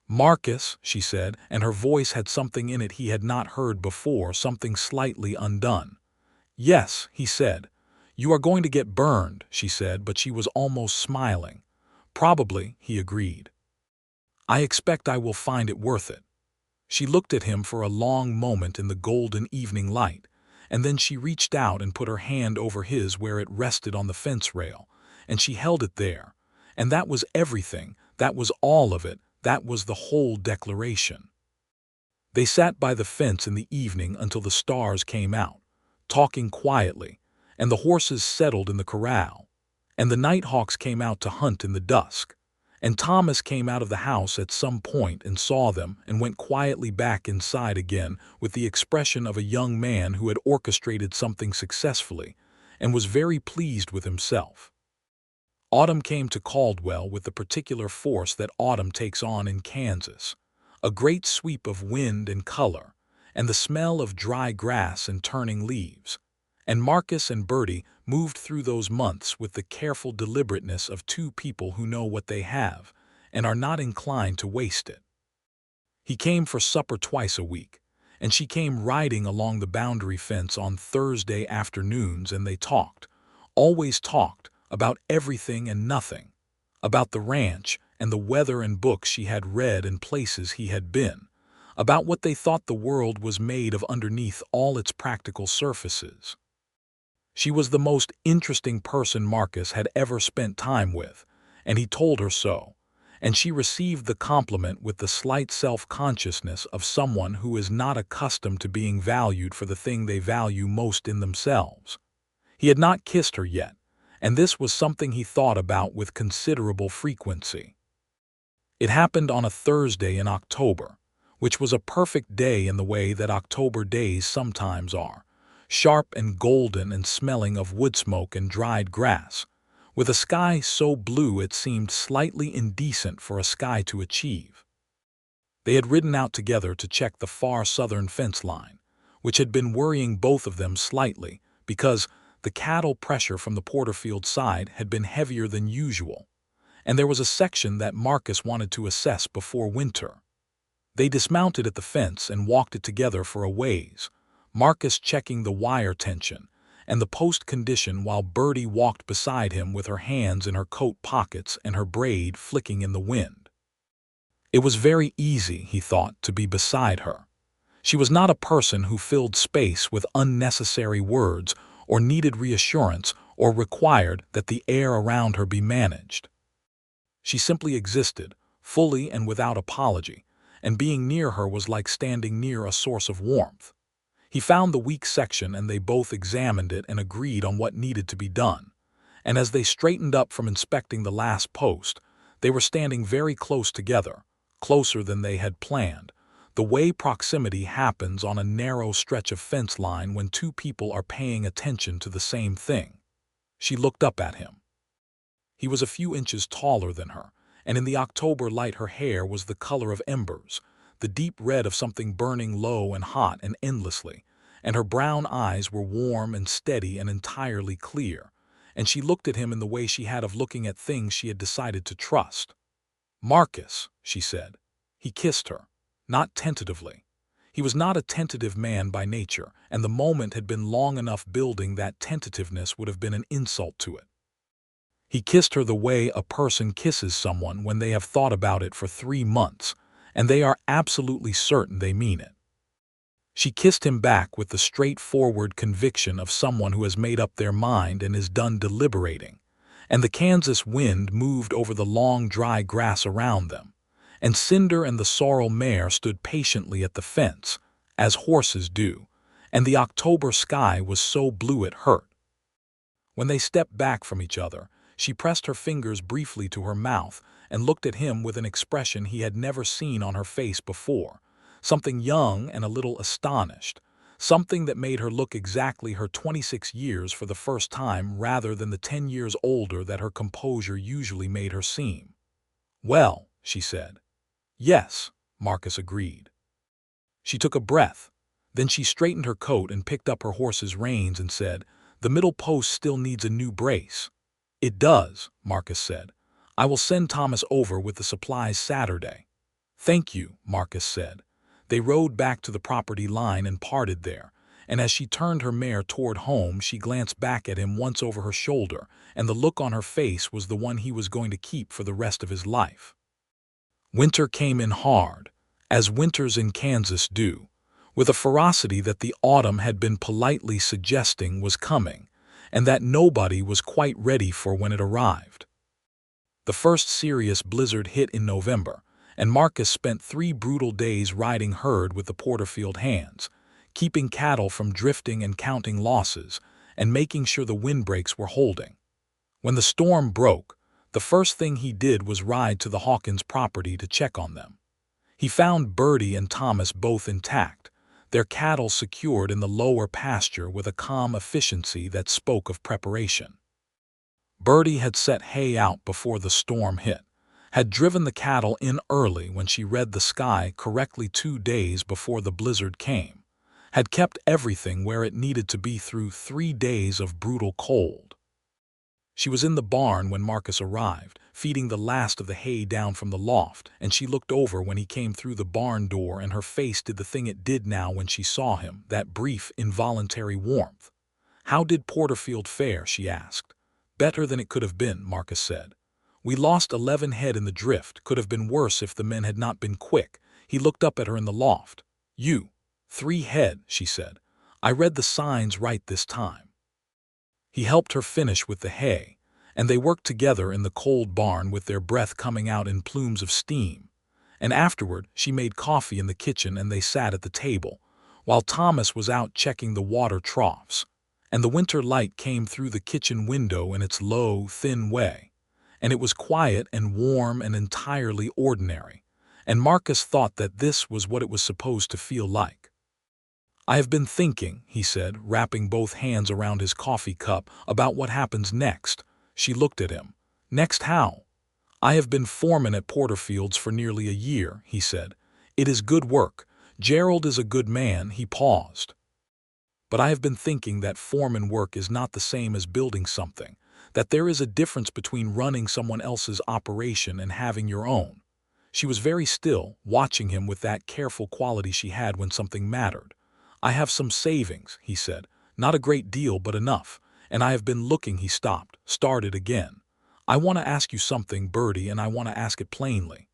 "Marcus," she said, and her voice had something in it he had not heard before, something slightly undone. "Yes," he said. "You are going to get burned," she said, but she was almost smiling. "Probably," he agreed. "I expect I will find it worth it." She looked at him for a long moment in the golden evening light, and then she reached out and put her hand over his where it rested on the fence rail, and she held it there. And that was everything, that was all of it, that was the whole declaration. They sat by the fence in the evening until the stars came out, talking quietly, and the horses settled in the corral, and the nighthawks came out to hunt in the dusk. And Thomas came out of the house at some point and saw them and went quietly back inside again with the expression of a young man who had orchestrated something successfully and was very pleased with himself. Autumn came to Caldwell with the particular force that autumn takes on in Kansas, a great sweep of wind and color, and the smell of dry grass and turning leaves. And Marcus and Birdie moved through those months with the careful deliberateness of two people who know what they have and are not inclined to waste it. He came for supper twice a week, and she came riding along the boundary fence on Thursday afternoons, and they talked, always talked, about everything and nothing, about the ranch and the weather and books she had read and places he had been, about what they thought the world was made of underneath all its practical surfaces. She was the most interesting person Marcus had ever spent time with, and he told her so, and she received the compliment with the slight self-consciousness of someone who is not accustomed to being valued for the thing they value most in themselves. He had not kissed her yet, and this was something he thought about with considerable frequency. It happened on a Thursday in October, which was a perfect day in the way that October days sometimes are, sharp and golden and smelling of wood smoke and dried grass, with a sky so blue it seemed slightly indecent for a sky to achieve. They had ridden out together to check the far southern fence line, which had been worrying both of them slightly because the cattle pressure from the Porterfield side had been heavier than usual, and there was a section that Marcus wanted to assess before winter. They dismounted at the fence and walked it together for a ways, Marcus checking the wire tension and the post condition while Birdie walked beside him with her hands in her coat pockets and her braid flicking in the wind. It was very easy, he thought, to be beside her. She was not a person who filled space with unnecessary words or needed reassurance or required that the air around her be managed. She simply existed, fully and without apology, and being near her was like standing near a source of warmth. He found the weak section and they both examined it and agreed on what needed to be done. And as they straightened up from inspecting the last post, they were standing very close together, closer than they had planned, the way proximity happens on a narrow stretch of fence line when two people are paying attention to the same thing. She looked up at him. He was a few inches taller than her, and in the October light her hair was the color of embers, the deep red of something burning low and hot and endlessly, and her brown eyes were warm and steady and entirely clear, and she looked at him in the way she had of looking at things she had decided to trust. "Marcus," she said. He kissed her, not tentatively. He was not a tentative man by nature, and the moment had been long enough building that tentativeness would have been an insult to it. He kissed her the way a person kisses someone when they have thought about it for 3 months, and they are absolutely certain they mean it. She kissed him back with the straightforward conviction of someone who has made up their mind and is done deliberating, and the Kansas wind moved over the long dry grass around them, and Cinder and the sorrel mare stood patiently at the fence, as horses do, and the October sky was so blue it hurt. When they stepped back from each other, she pressed her fingers briefly to her mouth and looked at him with an expression he had never seen on her face before, something young and a little astonished, something that made her look exactly her 26 years for the first time rather than the 10 years older that her composure usually made her seem. "Well," she said. "Yes," Marcus agreed. She took a breath. Then she straightened her coat and picked up her horse's reins and said, "The middle post still needs a new brace." "It does," Marcus said. "I will send Thomas over with the supplies Saturday." "Thank you," Marcus said. They rode back to the property line and parted there, and as she turned her mare toward home she glanced back at him once over her shoulder, and the look on her face was the one he was going to keep for the rest of his life. Winter came in hard, as winters in Kansas do, with a ferocity that the autumn had been politely suggesting was coming, and that nobody was quite ready for when it arrived. The first serious blizzard hit in November, and Marcus spent 3 brutal days riding herd with the Porterfield hands, keeping cattle from drifting and counting losses, and making sure the windbreaks were holding. When the storm broke, the first thing he did was ride to the Hawkins property to check on them. He found Birdie and Thomas both intact, their cattle secured in the lower pasture with a calm efficiency that spoke of preparation. Birdie had set hay out before the storm hit, had driven the cattle in early when she read the sky correctly 2 days before the blizzard came, had kept everything where it needed to be through 3 days of brutal cold. She was in the barn when Marcus arrived, feeding the last of the hay down from the loft, and she looked over when he came through the barn door and her face did the thing it did now when she saw him, that brief, involuntary warmth. "How did Porterfield fare?" she asked. "Better than it could have been," Marcus said. "We lost 11 head in the drift, could have been worse if the men had not been quick." He looked up at her in the loft. "You, 3 head," she said. "I read the signs right this time." He helped her finish with the hay, and they worked together in the cold barn with their breath coming out in plumes of steam. And afterward she made coffee in the kitchen and they sat at the table, while Thomas was out checking the water troughs, and the winter light came through the kitchen window in its low, thin way, and it was quiet and warm and entirely ordinary, and Marcus thought that this was what it was supposed to feel like. "I have been thinking," he said, wrapping both hands around his coffee cup, "about what happens next." She looked at him. "Next how?" "I have been foreman at Porterfield's for nearly a year," he said. "It is good work. Gerald is a good man." He paused. "But I have been thinking that foreman work is not the same as building something, that there is a difference between running someone else's operation and having your own." She was very still, watching him with that careful quality she had when something mattered. "I have some savings," he said. "Not a great deal, but enough. And I have been looking." He stopped, started again. "I want to ask you something, Birdie, and I want to ask it plainly."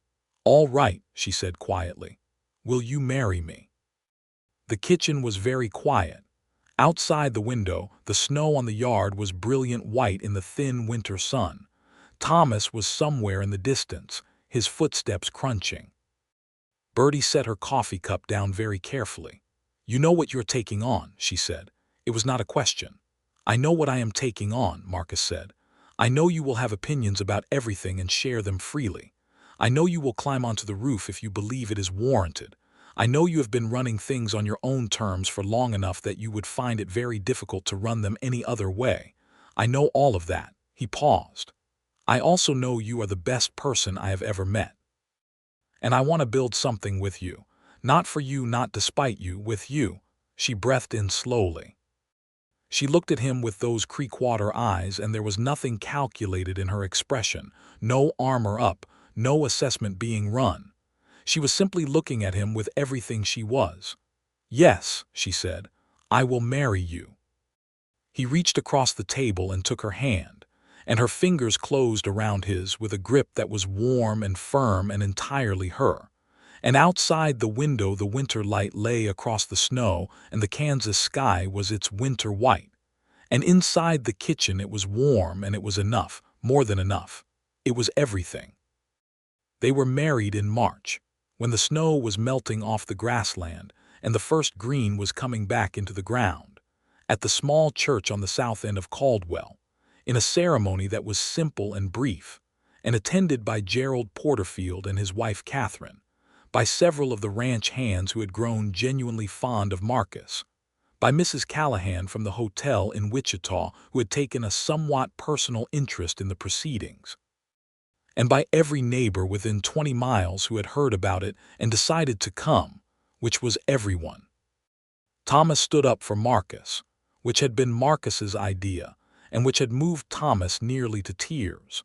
"All right," she said quietly. "Will you marry me?" The kitchen was very quiet. Outside the window, the snow on the yard was brilliant white in the thin winter sun. Thomas was somewhere in the distance, his footsteps crunching. Birdie set her coffee cup down very carefully. "You know what you're taking on," she said. It was not a question. "I know what I am taking on," Marcus said. "I know you will have opinions about everything and share them freely. I know you will climb onto the roof if you believe it is warranted. I know you have been running things on your own terms for long enough that you would find it very difficult to run them any other way. I know all of that." He paused. "I also know you are the best person I have ever met. And I want to build something with you. Not for you, not despite you, with you." She breathed in slowly. She looked at him with those creekwater eyes, and there was nothing calculated in her expression, no armor up, no assessment being run. She was simply looking at him with everything she was. "Yes," she said, "I will marry you." He reached across the table and took her hand, and her fingers closed around his with a grip that was warm and firm and entirely her. And outside the window the winter light lay across the snow, and the Kansas sky was its winter white. And inside the kitchen it was warm, and it was enough, more than enough. It was everything. They were married in March, when the snow was melting off the grassland and the first green was coming back into the ground, at the small church on the south end of Caldwell, in a ceremony that was simple and brief, and attended by Gerald Porterfield and his wife Catherine, by several of the ranch hands who had grown genuinely fond of Marcus, by Mrs. Callahan from the hotel in Wichita who had taken a somewhat personal interest in the proceedings, and by every neighbor within 20 miles who had heard about it and decided to come, which was everyone. Thomas stood up for Marcus, which had been Marcus's idea, and which had moved Thomas nearly to tears,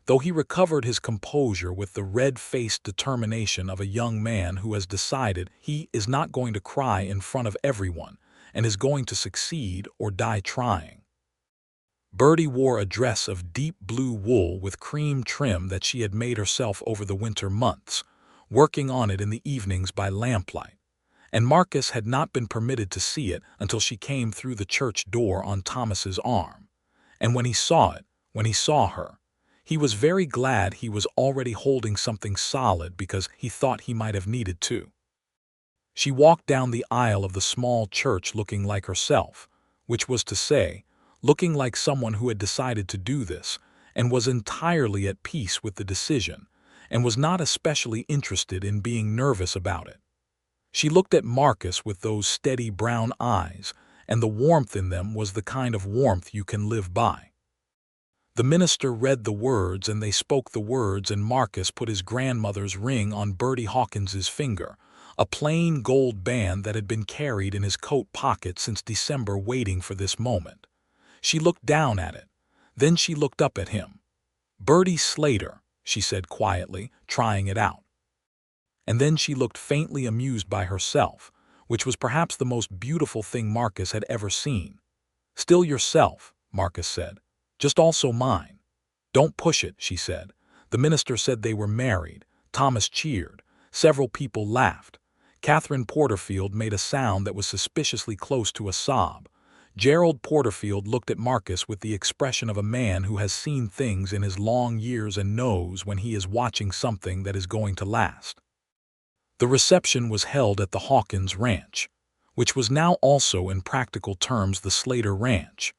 though he recovered his composure with the red-faced determination of a young man who has decided he is not going to cry in front of everyone and is going to succeed or die trying. Birdie wore a dress of deep blue wool with cream trim that she had made herself over the winter months, working on it in the evenings by lamplight, and Marcus had not been permitted to see it until she came through the church door on Thomas's arm. And when he saw it, when he saw her, he was very glad he was already holding something solid because he thought he might have needed to. She walked down the aisle of the small church looking like herself, which was to say, looking like someone who had decided to do this and was entirely at peace with the decision and was not especially interested in being nervous about it. She looked at Marcus with those steady brown eyes, and the warmth in them was the kind of warmth you can live by. The minister read the words and they spoke the words, and Marcus put his grandmother's ring on Birdie Hawkins's finger, a plain gold band that had been carried in his coat pocket since December, waiting for this moment. She looked down at it. Then she looked up at him. "Birdie Slater," she said quietly, trying it out. And then she looked faintly amused by herself, which was perhaps the most beautiful thing Marcus had ever seen. "Still yourself," Marcus said. "Just also mine." "Don't push it," she said. The minister said they were married. Thomas cheered. Several people laughed. Catherine Porterfield made a sound that was suspiciously close to a sob. Gerald Porterfield looked at Marcus with the expression of a man who has seen things in his long years and knows when he is watching something that is going to last. The reception was held at the Hawkins Ranch, which was now also in practical terms the Slater Ranch,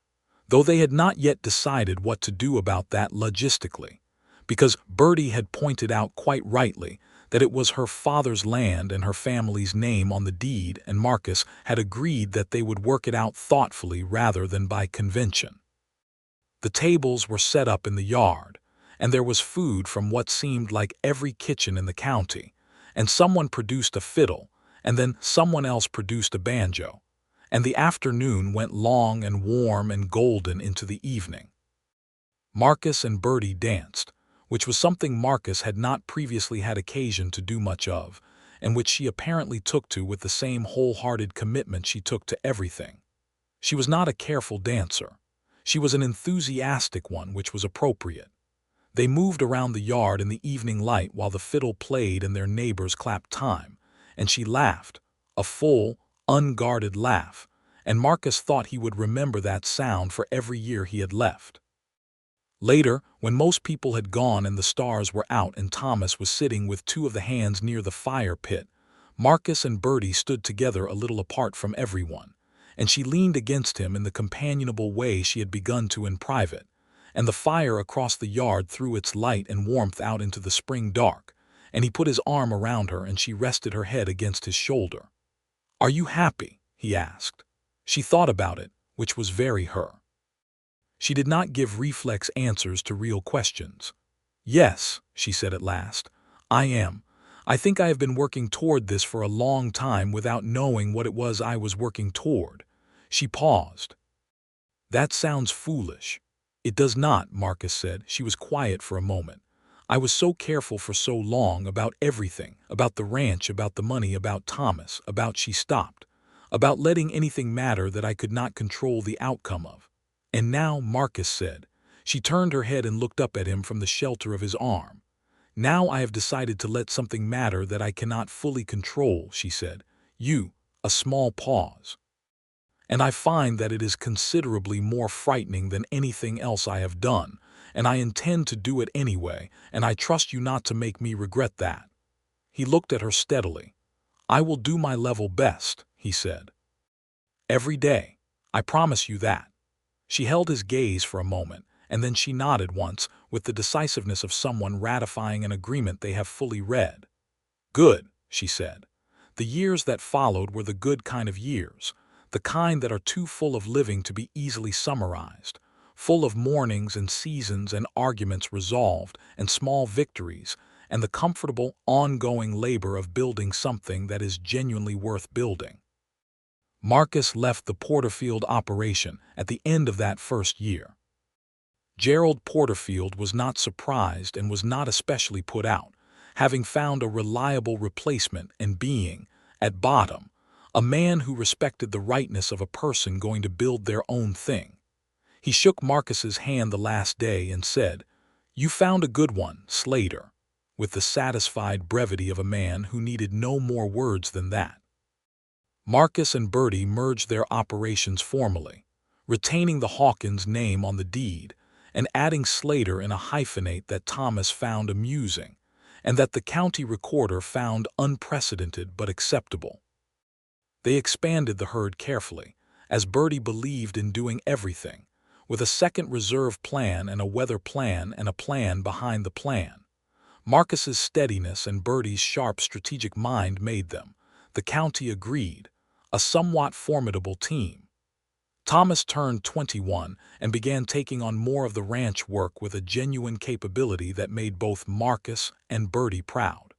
though they had not yet decided what to do about that logistically, because Birdie had pointed out quite rightly that it was her father's land and her family's name on the deed, and Marcus had agreed that they would work it out thoughtfully rather than by convention. The tables were set up in the yard, and there was food from what seemed like every kitchen in the county, and someone produced a fiddle, and then someone else produced a banjo, and the afternoon went long and warm and golden into the evening. Marcus and Birdie danced, which was something Marcus had not previously had occasion to do much of, and which she apparently took to with the same wholehearted commitment she took to everything. She was not a careful dancer. She was an enthusiastic one, which was appropriate. They moved around the yard in the evening light while the fiddle played and their neighbors clapped time, and she laughed, a full, unguarded laugh, and Marcus thought he would remember that sound for every year he had left. Later, when most people had gone and the stars were out and Thomas was sitting with two of the hands near the fire pit, Marcus and Birdie stood together a little apart from everyone, and she leaned against him in the companionable way she had begun to in private, and the fire across the yard threw its light and warmth out into the spring dark, and he put his arm around her and she rested her head against his shoulder. "Are you happy?" he asked. She thought about it, which was very her. She did not give reflex answers to real questions. "Yes," she said at last, "I am. I think I have been working toward this for a long time without knowing what it was I was working toward." She paused. "That sounds foolish." "It does not," Marcus said. She was quiet for a moment. "I was so careful for so long about everything, about the ranch, about the money, about Thomas, about," she stopped, "about letting anything matter that I could not control the outcome of. And now," Marcus said. She turned her head and looked up at him from the shelter of his arm. Now I have decided to let something matter that I cannot fully control, she said. A small pause. And I find that it is considerably more frightening than anything else I have done, and I intend to do it anyway, and I trust you not to make me regret that. He looked at her steadily. I will do my level best, he said. Every day. I promise you that. She held his gaze for a moment, and then she nodded once, with the decisiveness of someone ratifying an agreement they have fully read. Good, she said. The years that followed were the good kind of years, the kind that are too full of living to be easily summarized, full of mornings and seasons and arguments resolved and small victories, and the comfortable, ongoing labor of building something that is genuinely worth building. Marcus left the Porterfield operation at the end of that first year. Gerald Porterfield was not surprised and was not especially put out, having found a reliable replacement and being, at bottom, a man who respected the rightness of a person going to build their own thing. He shook Marcus's hand the last day and said, "You found a good one, Slater," with the satisfied brevity of a man who needed no more words than that. Marcus and Birdie merged their operations formally, retaining the Hawkins name on the deed and adding Slater in a hyphenate that Thomas found amusing and that the county recorder found unprecedented but acceptable. They expanded the herd carefully, as Birdie believed in doing everything, with a second reserve plan and a weather plan and a plan behind the plan. Marcus's steadiness and Birdie's sharp strategic mind made them, the county agreed, a somewhat formidable team. Thomas turned 21 and began taking on more of the ranch work with a genuine capability that made both Marcus and Birdie proud.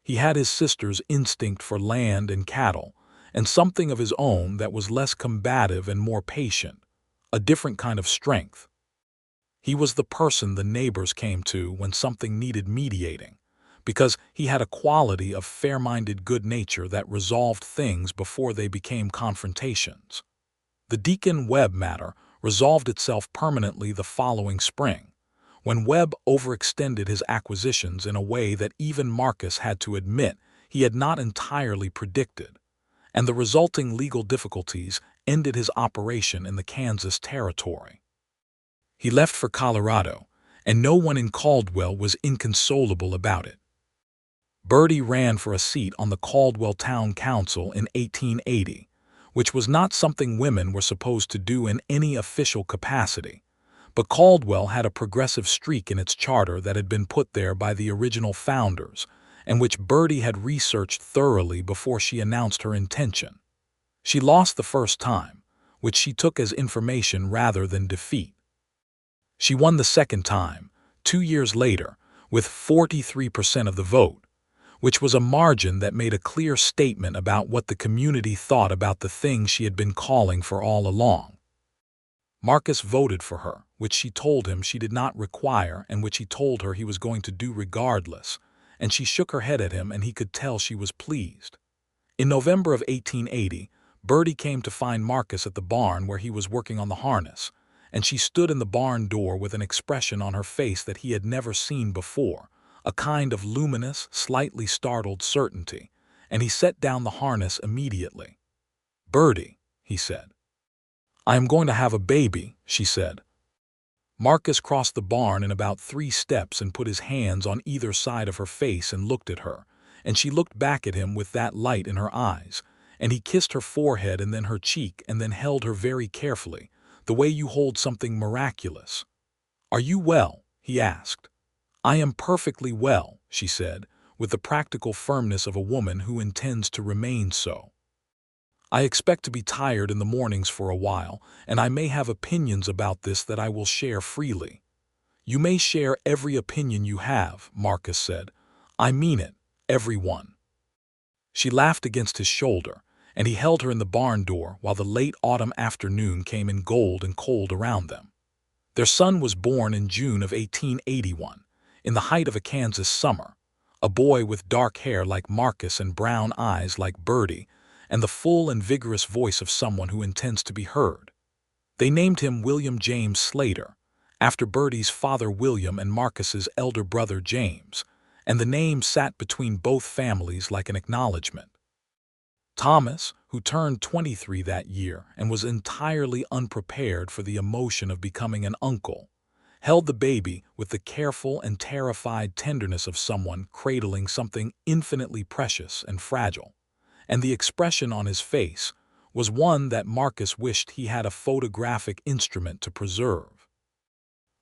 He had his sister's instinct for land and cattle, and something of his own that was less combative and more patient, a different kind of strength. He was the person the neighbors came to when something needed mediating, because he had a quality of fair-minded good nature that resolved things before they became confrontations. The Deacon Webb matter resolved itself permanently the following spring, when Webb overextended his acquisitions in a way that even Marcus had to admit he had not entirely predicted, and the resulting legal difficulties ended his operation in the Kansas territory. He left for Colorado, and no one in Caldwell was inconsolable about it. Birdie ran for a seat on the Caldwell Town Council in 1880, which was not something women were supposed to do in any official capacity, but Caldwell had a progressive streak in its charter that had been put there by the original founders, and which Birdie had researched thoroughly before she announced her intention. She lost the first time, which she took as information rather than defeat. She won the second time, 2 years later, with 43% of the vote, which was a margin that made a clear statement about what the community thought about the thing she had been calling for all along. Marcus voted for her, which she told him she did not require and which he told her he was going to do regardless, and she shook her head at him and he could tell she was pleased. In November of 1880, Birdie came to find Marcus at the barn where he was working on the harness, and she stood in the barn door with an expression on her face that he had never seen before, a kind of luminous, slightly startled certainty, and he set down the harness immediately. "Birdie," he said. "I am going to have a baby," she said. Marcus crossed the barn in about 3 steps and put his hands on either side of her face and looked at her, and she looked back at him with that light in her eyes, and he kissed her forehead and then her cheek and then held her very carefully, the way you hold something miraculous. "Are you well?" he asked. "I am perfectly well," she said, with the practical firmness of a woman who intends to remain so. "I expect to be tired in the mornings for a while, and I may have opinions about this that I will share freely." "You may share every opinion you have," Marcus said. "I mean it, every one." She laughed against his shoulder, and he held her in the barn door while the late autumn afternoon came in gold and cold around them. Their son was born in June of 1881. In the height of a Kansas summer, a boy with dark hair like Marcus and brown eyes like Birdie, and the full and vigorous voice of someone who intends to be heard. They named him William James Slater, after Birdie's father William and Marcus's elder brother James, and the name sat between both families like an acknowledgement. Thomas, who turned 23 that year and was entirely unprepared for the emotion of becoming an uncle, held the baby with the careful and terrified tenderness of someone cradling something infinitely precious and fragile, and the expression on his face was one that Marcus wished he had a photographic instrument to preserve.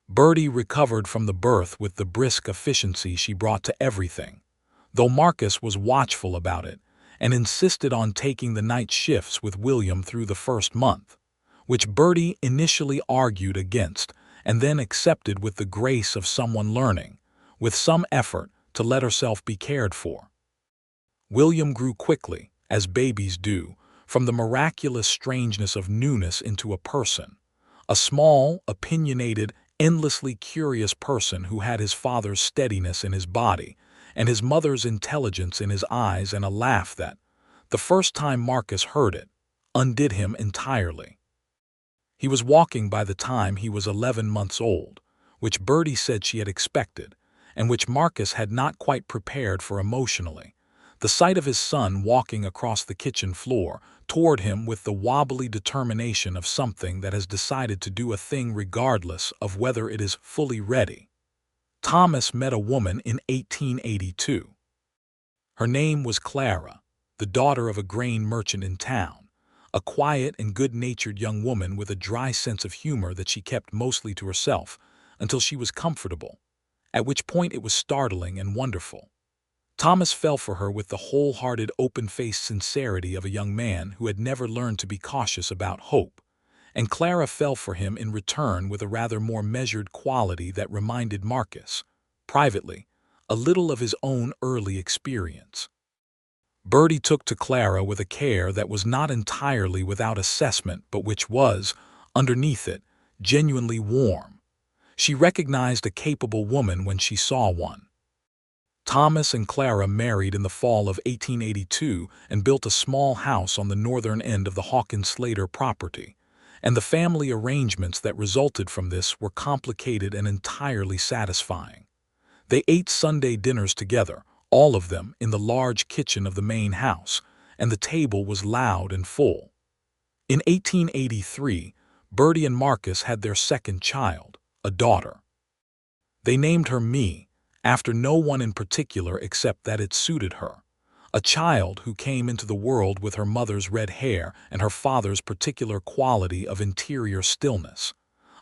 Birdie recovered from the birth with the brisk efficiency she brought to everything, though Marcus was watchful about it and insisted on taking the night shifts with William through the first month, which Birdie initially argued against and then accepted with the grace of someone learning, with some effort, to let herself be cared for. William grew quickly, as babies do, from the miraculous strangeness of newness into a person, a small, opinionated, endlessly curious person who had his father's steadiness in his body and his mother's intelligence in his eyes and a laugh that, the first time Marcus heard it, undid him entirely. He was walking by the time he was 11 months old, which Birdie said she had expected, and which Marcus had not quite prepared for emotionally. The sight of his son walking across the kitchen floor toward him with the wobbly determination of something that has decided to do a thing regardless of whether it is fully ready. Thomas met a woman in 1882. Her name was Clara, the daughter of a grain merchant in town, a quiet and good-natured young woman with a dry sense of humor that she kept mostly to herself until she was comfortable, at which point it was startling and wonderful. Thomas fell for her with the wholehearted, open-faced sincerity of a young man who had never learned to be cautious about hope, and Clara fell for him in return with a rather more measured quality that reminded Marcus, privately, a little of his own early experience. Birdie took to Clara with a care that was not entirely without assessment but which was, underneath it, genuinely warm. She recognized a capable woman when she saw one. Thomas and Clara married in the fall of 1882 and built a small house on the northern end of the Hawkins-Slater property, and the family arrangements that resulted from this were complicated and entirely satisfying. They ate Sunday dinners together, all of them in the large kitchen of the main house, and the table was loud and full. In 1883, Birdie and Marcus had their second child, a daughter. They named her Me, after no one in particular except that it suited her, a child who came into the world with her mother's red hair and her father's particular quality of interior stillness,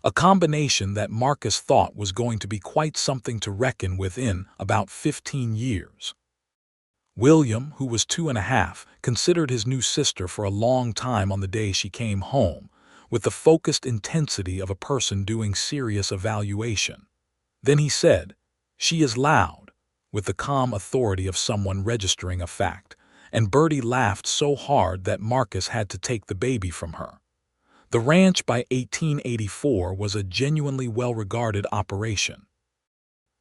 a combination that Marcus thought was going to be quite something to reckon with in about 15 years. William, who was 2.5, considered his new sister for a long time on the day she came home, with the focused intensity of a person doing serious evaluation. Then he said, "She is loud," with the calm authority of someone registering a fact, and Birdie laughed so hard that Marcus had to take the baby from her. The ranch by 1884 was a genuinely well-regarded operation.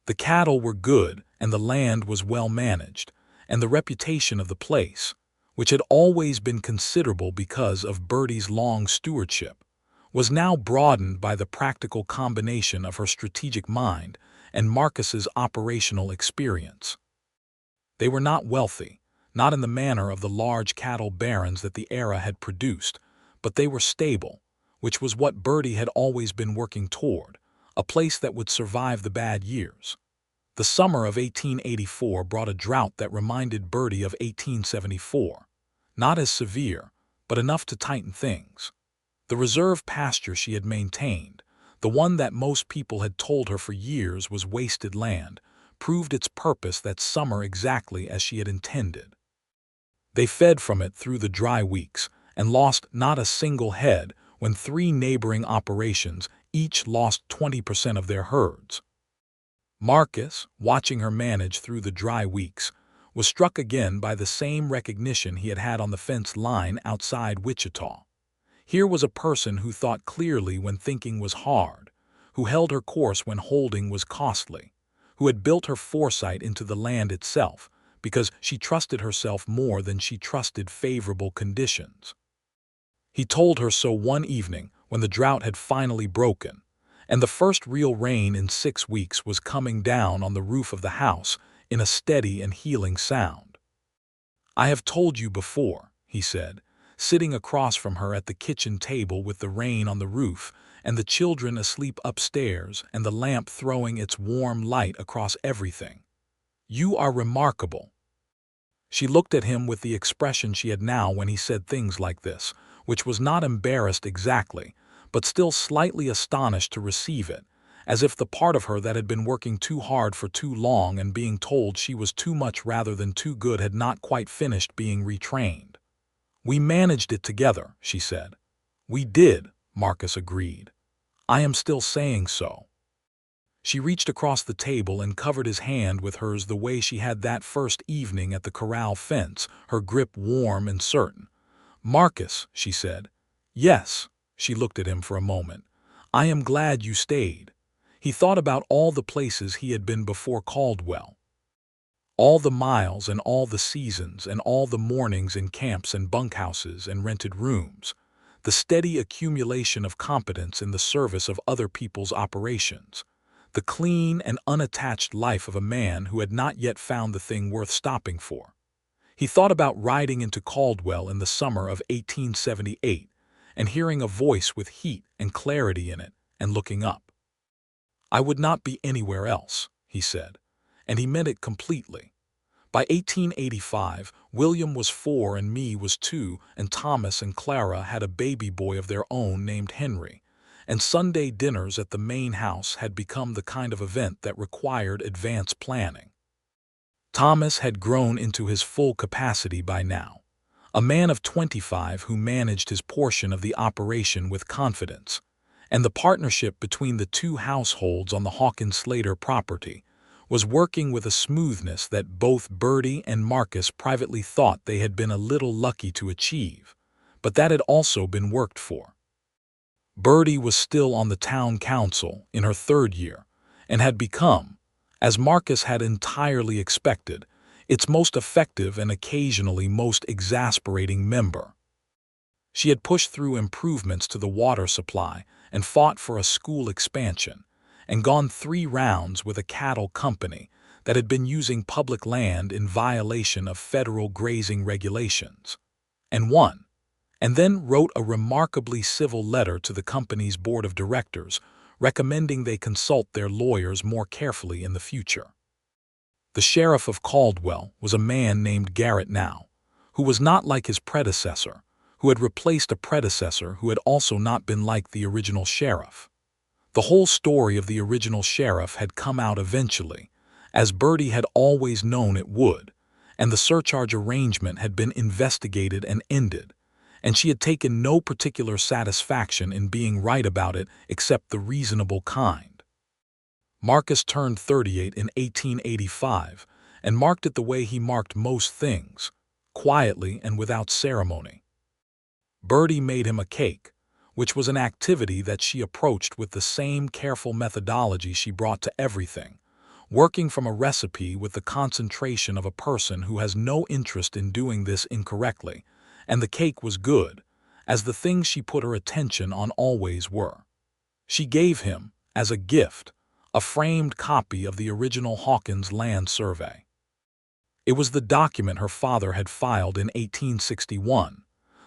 The cattle were good and the land was well managed, and the reputation of the place, which had always been considerable because of Birdie's long stewardship, was now broadened by the practical combination of her strategic mind and Marcus's operational experience. They were not wealthy, not in the manner of the large cattle barons that the era had produced, but they were stable, which was what Birdie had always been working toward, a place that would survive the bad years. The summer of 1884 brought a drought that reminded Birdie of 1874, not as severe, but enough to tighten things. The reserve pasture she had maintained, the one that most people had told her for years was wasted land, proved its purpose that summer exactly as she had intended. They fed from it through the dry weeks and lost not a single head when 3 neighboring operations each lost 20% of their herds. Marcus, watching her manage through the dry weeks, was struck again by the same recognition he had had on the fence line outside Wichita. Here was a person who thought clearly when thinking was hard, who held her course when holding was costly, who had built her foresight into the land itself because she trusted herself more than she trusted favorable conditions. He told her so one evening when the drought had finally broken, and the first real rain in 6 weeks was coming down on the roof of the house in a steady and healing sound. "I have told you before," he said, sitting across from her at the kitchen table with the rain on the roof and the children asleep upstairs and the lamp throwing its warm light across everything. "You are remarkable." She looked at him with the expression she had now when he said things like this, which was not embarrassed exactly, but still slightly astonished to receive it, as if the part of her that had been working too hard for too long and being told she was too much rather than too good had not quite finished being retrained. "We managed it together," she said. "We did," Marcus agreed. "I am still saying so." She reached across the table and covered his hand with hers the way she had that first evening at the corral fence, her grip warm and certain. "Marcus," she said. "Yes." She looked at him for a moment. "I am glad you stayed." He thought about all the places he had been before Caldwell. All the miles and all the seasons and all the mornings in camps and bunkhouses and rented rooms. The steady accumulation of competence in the service of other people's operations. The clean and unattached life of a man who had not yet found the thing worth stopping for. He thought about riding into Caldwell in the summer of 1878 and hearing a voice with heat and clarity in it and looking up. "I would not be anywhere else," he said, and he meant it completely. By 1885, William was 4 and me was 2, and Thomas and Clara had a baby boy of their own named Henry, and Sunday dinners at the main house had become the kind of event that required advance planning. Thomas had grown into his full capacity by now, a man of 25 who managed his portion of the operation with confidence, and the partnership between the two households on the Hawkins-Slater property was working with a smoothness that both Birdie and Marcus privately thought they had been a little lucky to achieve, but that had also been worked for. Birdie was still on the town council in her 3rd year and had become, as Marcus had entirely expected, its most effective and occasionally most exasperating member. She had pushed through improvements to the water supply and fought for a school expansion, and gone 3 rounds with a cattle company that had been using public land in violation of federal grazing regulations, and won, and then wrote a remarkably civil letter to the company's board of directors recommending they consult their lawyers more carefully in the future. The sheriff of Caldwell was a man named Garrett now, who was not like his predecessor, who had replaced a predecessor who had also not been like the original sheriff. The whole story of the original sheriff had come out eventually, as Birdie had always known it would, and the surcharge arrangement had been investigated and ended, and she had taken no particular satisfaction in being right about it except the reasonable kind. Marcus turned 38 in 1885 and marked it the way he marked most things, quietly and without ceremony. Birdie made him a cake, which was an activity that she approached with the same careful methodology she brought to everything, working from a recipe with the concentration of a person who has no interest in doing this incorrectly, and the cake was good, as the things she put her attention on always were. She gave him, as a gift, a framed copy of the original Hawkins land survey. It was the document her father had filed in 1861,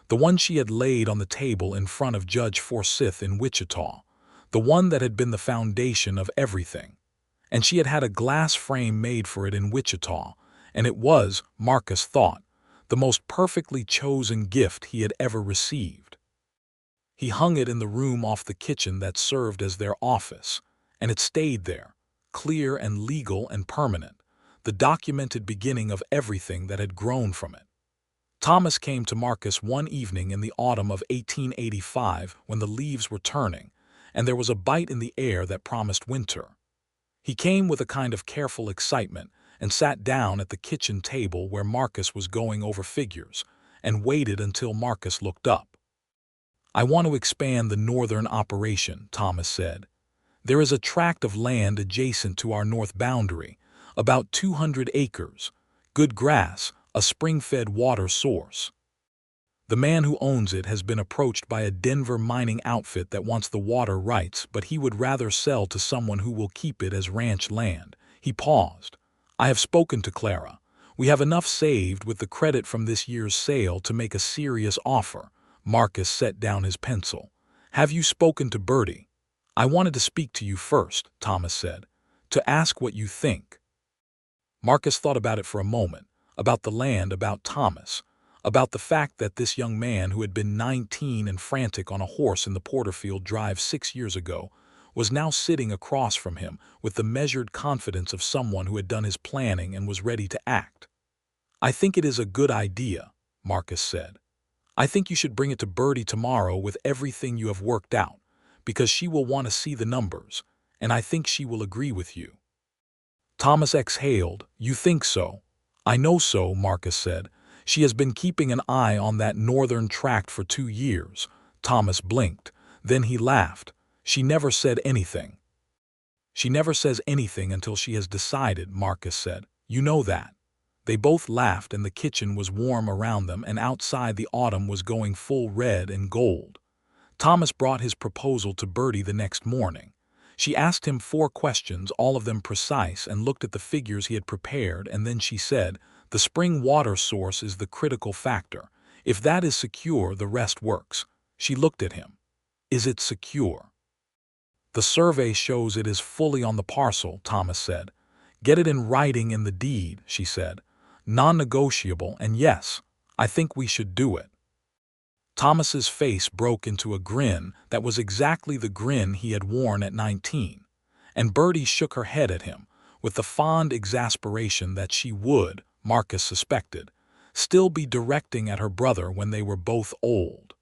the one she had laid on the table in front of Judge Forsyth in Wichita, the one that had been the foundation of everything. And she had had a glass frame made for it in Wichita, and it was, Marcus thought, the most perfectly chosen gift he had ever received. He hung it in the room off the kitchen that served as their office, and it stayed there, clear and legal and permanent, the documented beginning of everything that had grown from it. Thomas came to Marcus one evening in the autumn of 1885 when the leaves were turning, and there was a bite in the air that promised winter. He came with a kind of careful excitement and sat down at the kitchen table where Marcus was going over figures, and waited until Marcus looked up. "I want to expand the northern operation," Thomas said. "There is a tract of land adjacent to our north boundary, about 200 acres, good grass, a spring-fed water source." The man who owns it has been approached by a Denver mining outfit that wants the water rights, but he would rather sell to someone who will keep it as ranch land. He paused. I have spoken to Clara. We have enough saved with the credit from this year's sale to make a serious offer. Marcus set down his pencil. Have you spoken to Birdie? I wanted to speak to you first, Thomas said, to ask what you think. Marcus thought about it for a moment, about the land, about Thomas, about the fact that this young man who had been 19 and frantic on a horse in the Porterfield Drive 6 years ago was now sitting across from him with the measured confidence of someone who had done his planning and was ready to act. I think it is a good idea, Marcus said. I think you should bring it to Birdie tomorrow with everything you have worked out, because she will want to see the numbers, and I think she will agree with you. Thomas exhaled. You think so? I know so, Marcus said. She has been keeping an eye on that northern tract for 2 years. Thomas blinked. Then he laughed. She never said anything. She never says anything until she has decided, Marcus said. You know that. They both laughed, and the kitchen was warm around them, and outside the autumn was going full red and gold. Thomas brought his proposal to Birdie the next morning. She asked him 4 questions, all of them precise, and looked at the figures he had prepared, and then she said, the spring water source is the critical factor. If that is secure, the rest works. She looked at him. Is it secure? The survey shows it is fully on the parcel, Thomas said. Get it in writing in the deed, she said. Non-negotiable, and yes, I think we should do it. Thomas's face broke into a grin that was exactly the grin he had worn at 19, and Birdie shook her head at him with the fond exasperation that she would, Marcus suspected, still be directing at her brother when they were both old.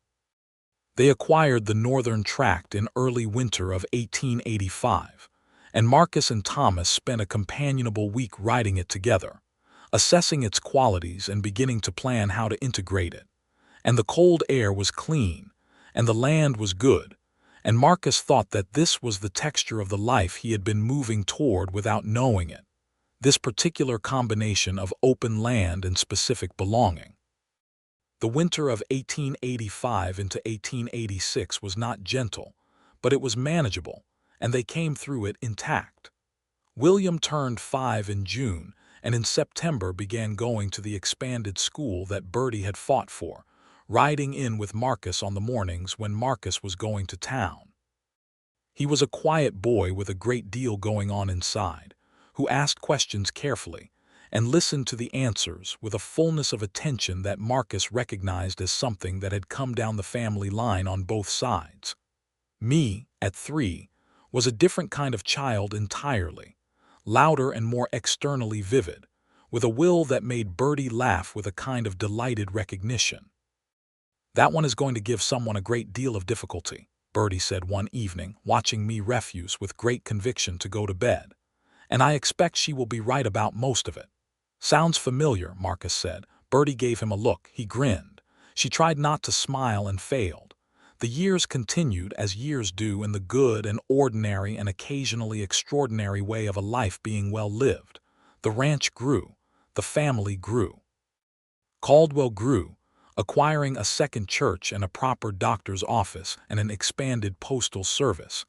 They acquired the northern tract in early winter of 1885, and Marcus and Thomas spent a companionable week riding it together, assessing its qualities and beginning to plan how to integrate it. And the cold air was clean, and the land was good, and Marcus thought that this was the texture of the life he had been moving toward without knowing it, this particular combination of open land and specific belonging. The winter of 1885 into 1886 was not gentle, but it was manageable, and they came through it intact. William turned 5 in June, and in September began going to the expanded school that Birdie had fought for, riding in with Marcus on the mornings when Marcus was going to town. He was a quiet boy with a great deal going on inside, who asked questions carefully and listened to the answers with a fullness of attention that Marcus recognized as something that had come down the family line on both sides. Me, at 3, was a different kind of child entirely, louder and more externally vivid, with a will that made Birdie laugh with a kind of delighted recognition. That one is going to give someone a great deal of difficulty, Birdie said one evening, watching me refuse with great conviction to go to bed. And I expect she will be right about most of it. Sounds familiar, Marcus said. Birdie gave him a look. He grinned. She tried not to smile and failed. The years continued as years do in the good and ordinary and occasionally extraordinary way of a life being well lived. The ranch grew. The family grew. Caldwell grew, acquiring a second church and a proper doctor's office and an expanded postal service,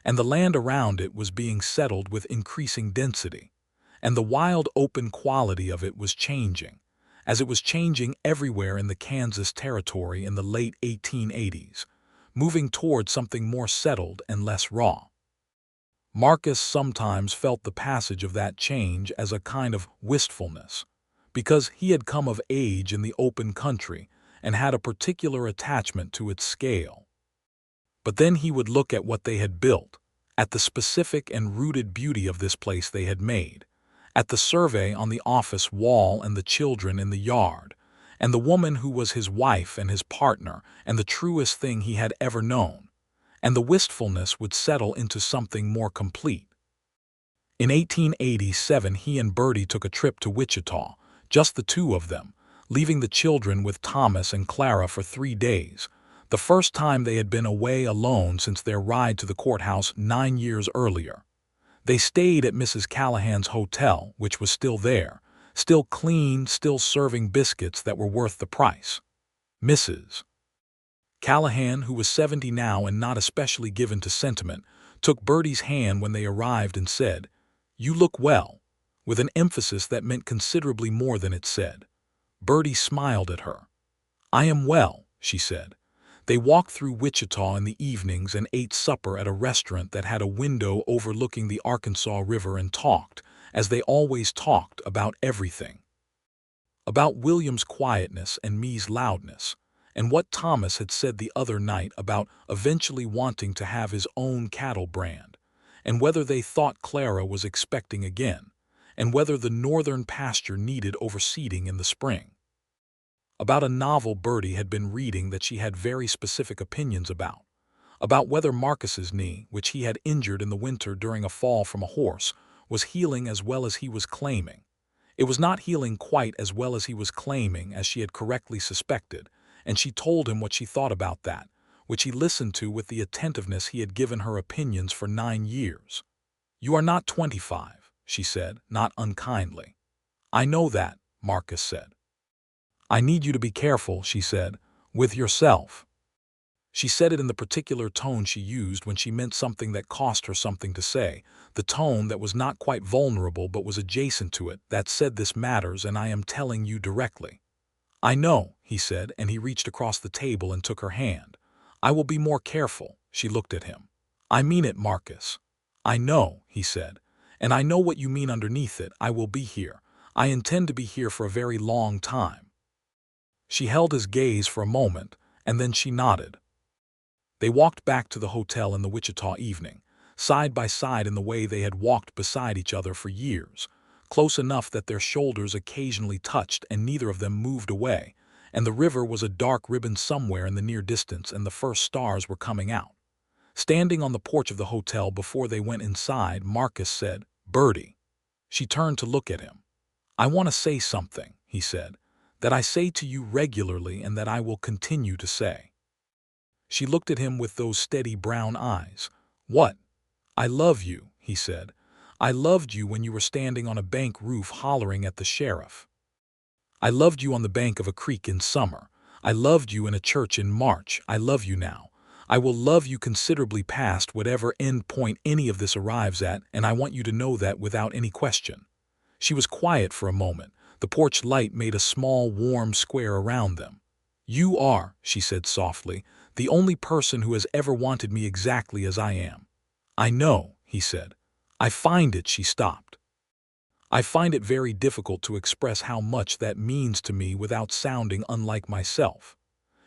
and the land around it was being settled with increasing density, and the wild open quality of it was changing, as it was changing everywhere in the Kansas Territory in the late 1880s, moving toward something more settled and less raw. Marcus sometimes felt the passage of that change as a kind of wistfulness, because he had come of age in the open country and had a particular attachment to its scale. But then he would look at what they had built, at the specific and rooted beauty of this place they had made, at the survey on the office wall and the children in the yard, and the woman who was his wife and his partner and the truest thing he had ever known, and the wistfulness would settle into something more complete. In 1887 he and Birdie took a trip to Wichita, just the two of them, leaving the children with Thomas and Clara for 3 days, the first time they had been away alone since their ride to the courthouse 9 years earlier. They stayed at Mrs. Callahan's hotel, which was still there, still clean, still serving biscuits that were worth the price. Mrs. Callahan, who was 70 now and not especially given to sentiment, took Birdie's hand when they arrived and said, "You look well," with an emphasis that meant considerably more than it said. Birdie smiled at her. "I am well," she said. They walked through Wichita in the evenings and ate supper at a restaurant that had a window overlooking the Arkansas River and talked, as they always talked, about everything. About William's quietness and Me's loudness, and what Thomas had said the other night about eventually wanting to have his own cattle brand, and whether they thought Clara was expecting again, and whether the northern pasture needed overseeding in the spring. About a novel Birdie had been reading that she had very specific opinions about whether Marcus's knee, which he had injured in the winter during a fall from a horse, was healing as well as he was claiming. It was not healing quite as well as he was claiming, as she had correctly suspected, and she told him what she thought about that, which he listened to with the attentiveness he had given her opinions for 9 years. "You are not 25, she said, not unkindly. "I know that," Marcus said. "I need you to be careful," she said, "with yourself." She said it in the particular tone she used when she meant something that cost her something to say, the tone that was not quite vulnerable but was adjacent to it, that said, "This matters and I am telling you directly." "I know," he said, and he reached across the table and took her hand. "I will be more careful." She looked at him. "I mean it, Marcus." "I know," he said, "and I know what you mean underneath it. I will be here. I intend to be here for a very long time." She held his gaze for a moment, and then she nodded. They walked back to the hotel in the Wichita evening, side by side in the way they had walked beside each other for years, close enough that their shoulders occasionally touched and neither of them moved away, and the river was a dark ribbon somewhere in the near distance and the first stars were coming out. Standing on the porch of the hotel before they went inside, Marcus said, "Birdie." She turned to look at him. "I want to say something," he said, "that I say to you regularly and that I will continue to say." She looked at him with those steady brown eyes. "What?" "I love you," he said. "I loved you when you were standing on a bank roof hollering at the sheriff. I loved you on the bank of a creek in summer. I loved you in a church in March. I love you now. I will love you considerably past whatever end point any of this arrives at, and I want you to know that without any question." She was quiet for a moment. The porch light made a small, warm square around them. "You are," she said softly, "the only person who has ever wanted me exactly as I am." "I know," he said. "I find it," she stopped. "I find it very difficult to express how much that means to me without sounding unlike myself."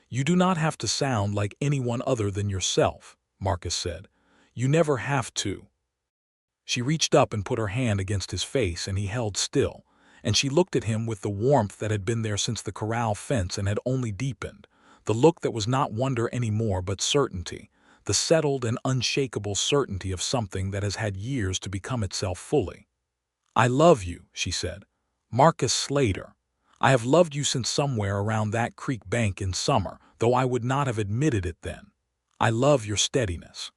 "You do not have to sound like anyone other than yourself," Marcus said. "You never have to." She reached up and put her hand against his face, and he held still, and she looked at him with the warmth that had been there since the corral fence and had only deepened, the look that was not wonder any more but certainty, the settled and unshakable certainty of something that has had years to become itself fully. "I love you," she said. "Marcus Slater. I have loved you since somewhere around that creek bank in summer, though I would not have admitted it then. I love your steadiness.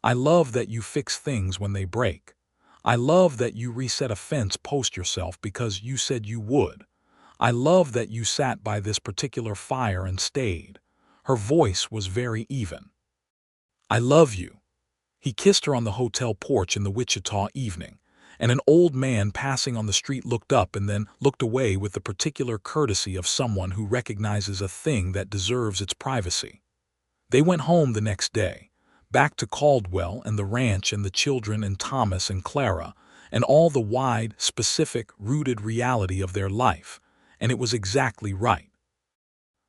I love that you fix things when they break. I love that you reset a fence post yourself because you said you would. I love that you sat by this particular fire and stayed." Her voice was very even. "I love you." He kissed her on the hotel porch in the Wichita evening, and an old man passing on the street looked up and then looked away with the particular courtesy of someone who recognizes a thing that deserves its privacy. They went home the next day, back to Caldwell and the ranch and the children and Thomas and Clara, and all the wide, specific, rooted reality of their life, and it was exactly right.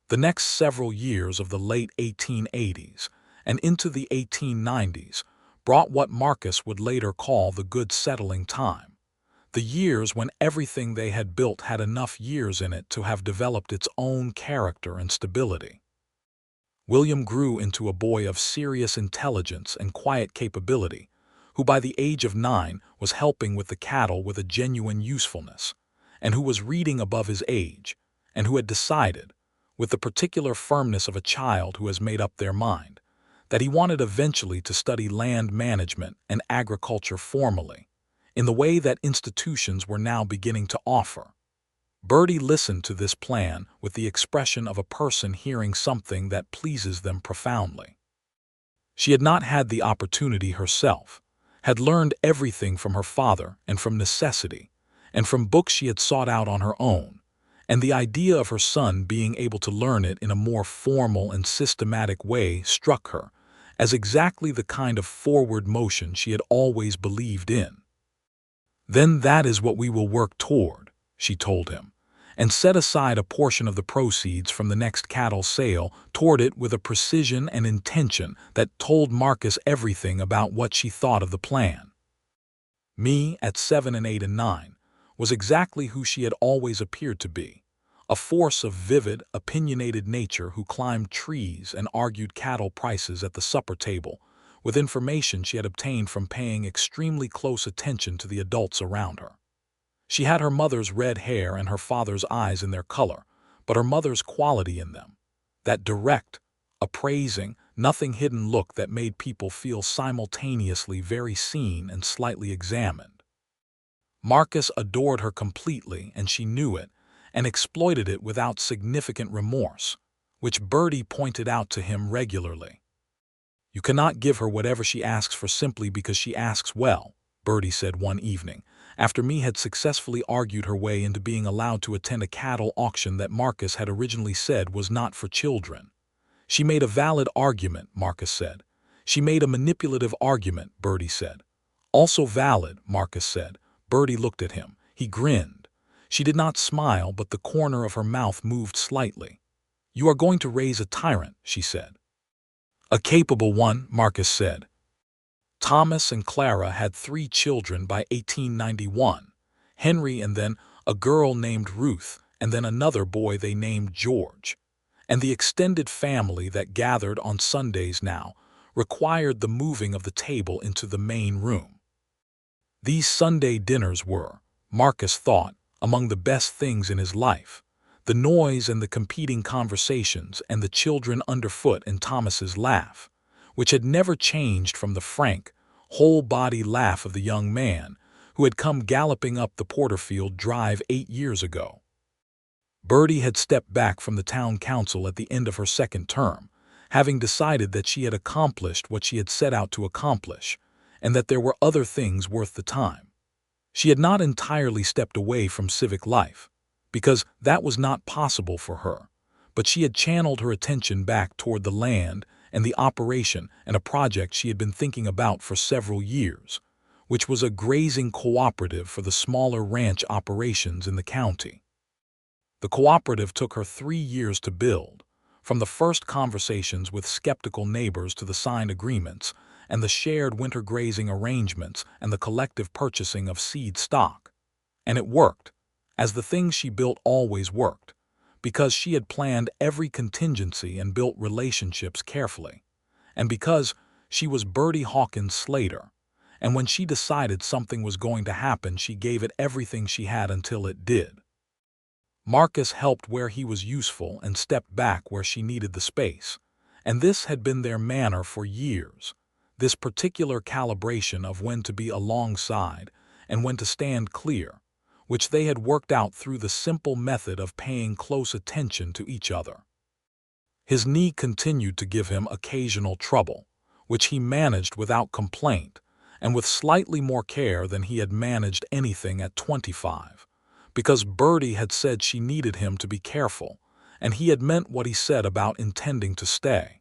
The next several years of the late 1880s and into the 1890s brought what Marcus would later call the good settling time, the years when everything they had built had enough years in it to have developed its own character and stability. William grew into a boy of serious intelligence and quiet capability, who by the age of 9 was helping with the cattle with a genuine usefulness, and who was reading above his age, and who had decided, with the particular firmness of a child who has made up their mind, that he wanted eventually to study land management and agriculture formally, in the way that institutions were now beginning to offer. Birdie listened to this plan with the expression of a person hearing something that pleases them profoundly. She had not had the opportunity herself, had learned everything from her father and from necessity, and from books she had sought out on her own, and the idea of her son being able to learn it in a more formal and systematic way struck her as exactly the kind of forward motion she had always believed in. "Then that is what we will work toward," she told him, and set aside a portion of the proceeds from the next cattle sale toward it with a precision and intention that told Marcus everything about what she thought of the plan. Me, at 7 and 8 and 9, was exactly who she had always appeared to be, a force of vivid, opinionated nature who climbed trees and argued cattle prices at the supper table, with information she had obtained from paying extremely close attention to the adults around her. She had her mother's red hair and her father's eyes in their color, but her mother's quality in them, that direct, appraising, nothing-hidden look that made people feel simultaneously very seen and slightly examined. Marcus adored her completely, and she knew it, and exploited it without significant remorse, which Birdie pointed out to him regularly. "You cannot give her whatever she asks for simply because she asks well," Birdie said one evening, after me had successfully argued her way into being allowed to attend a cattle auction that Marcus had originally said was not for children. "She made a valid argument," Marcus said. "She made a manipulative argument," Birdie said. "Also valid," Marcus said. Birdie looked at him. He grinned. She did not smile, but the corner of her mouth moved slightly. "You are going to raise a tyrant," she said. "A capable one," Marcus said. Thomas and Clara had 3 children by 1891, Henry and then a girl named Ruth and then another boy they named George. And the extended family that gathered on Sundays now required the moving of the table into the main room. These Sunday dinners were, Marcus thought, among the best things in his life. The noise and the competing conversations and the children underfoot and Thomas's laugh, which had never changed from the frank, whole-body laugh of the young man who had come galloping up the Porterfield Drive 8 years ago. Birdie had stepped back from the town council at the end of her second term, having decided that she had accomplished what she had set out to accomplish, and that there were other things worth the time. She had not entirely stepped away from civic life, because that was not possible for her, but she had channeled her attention back toward the land and the operation and a project she had been thinking about for several years, which was a grazing cooperative for the smaller ranch operations in the county. The cooperative took her 3 years to build, from the first conversations with skeptical neighbors to the signed agreements and the shared winter grazing arrangements and the collective purchasing of seed stock. And it worked, as the things she built always worked, because she had planned every contingency and built relationships carefully, and because she was Birdie Hawkins Slater, and when she decided something was going to happen, she gave it everything she had until it did. Marcus helped where he was useful and stepped back where she needed the space, and this had been their manner for years, this particular calibration of when to be alongside and when to stand clear, which they had worked out through the simple method of paying close attention to each other. His knee continued to give him occasional trouble, which he managed without complaint and with slightly more care than he had managed anything at 25, because Birdie had said she needed him to be careful, and he had meant what he said about intending to stay.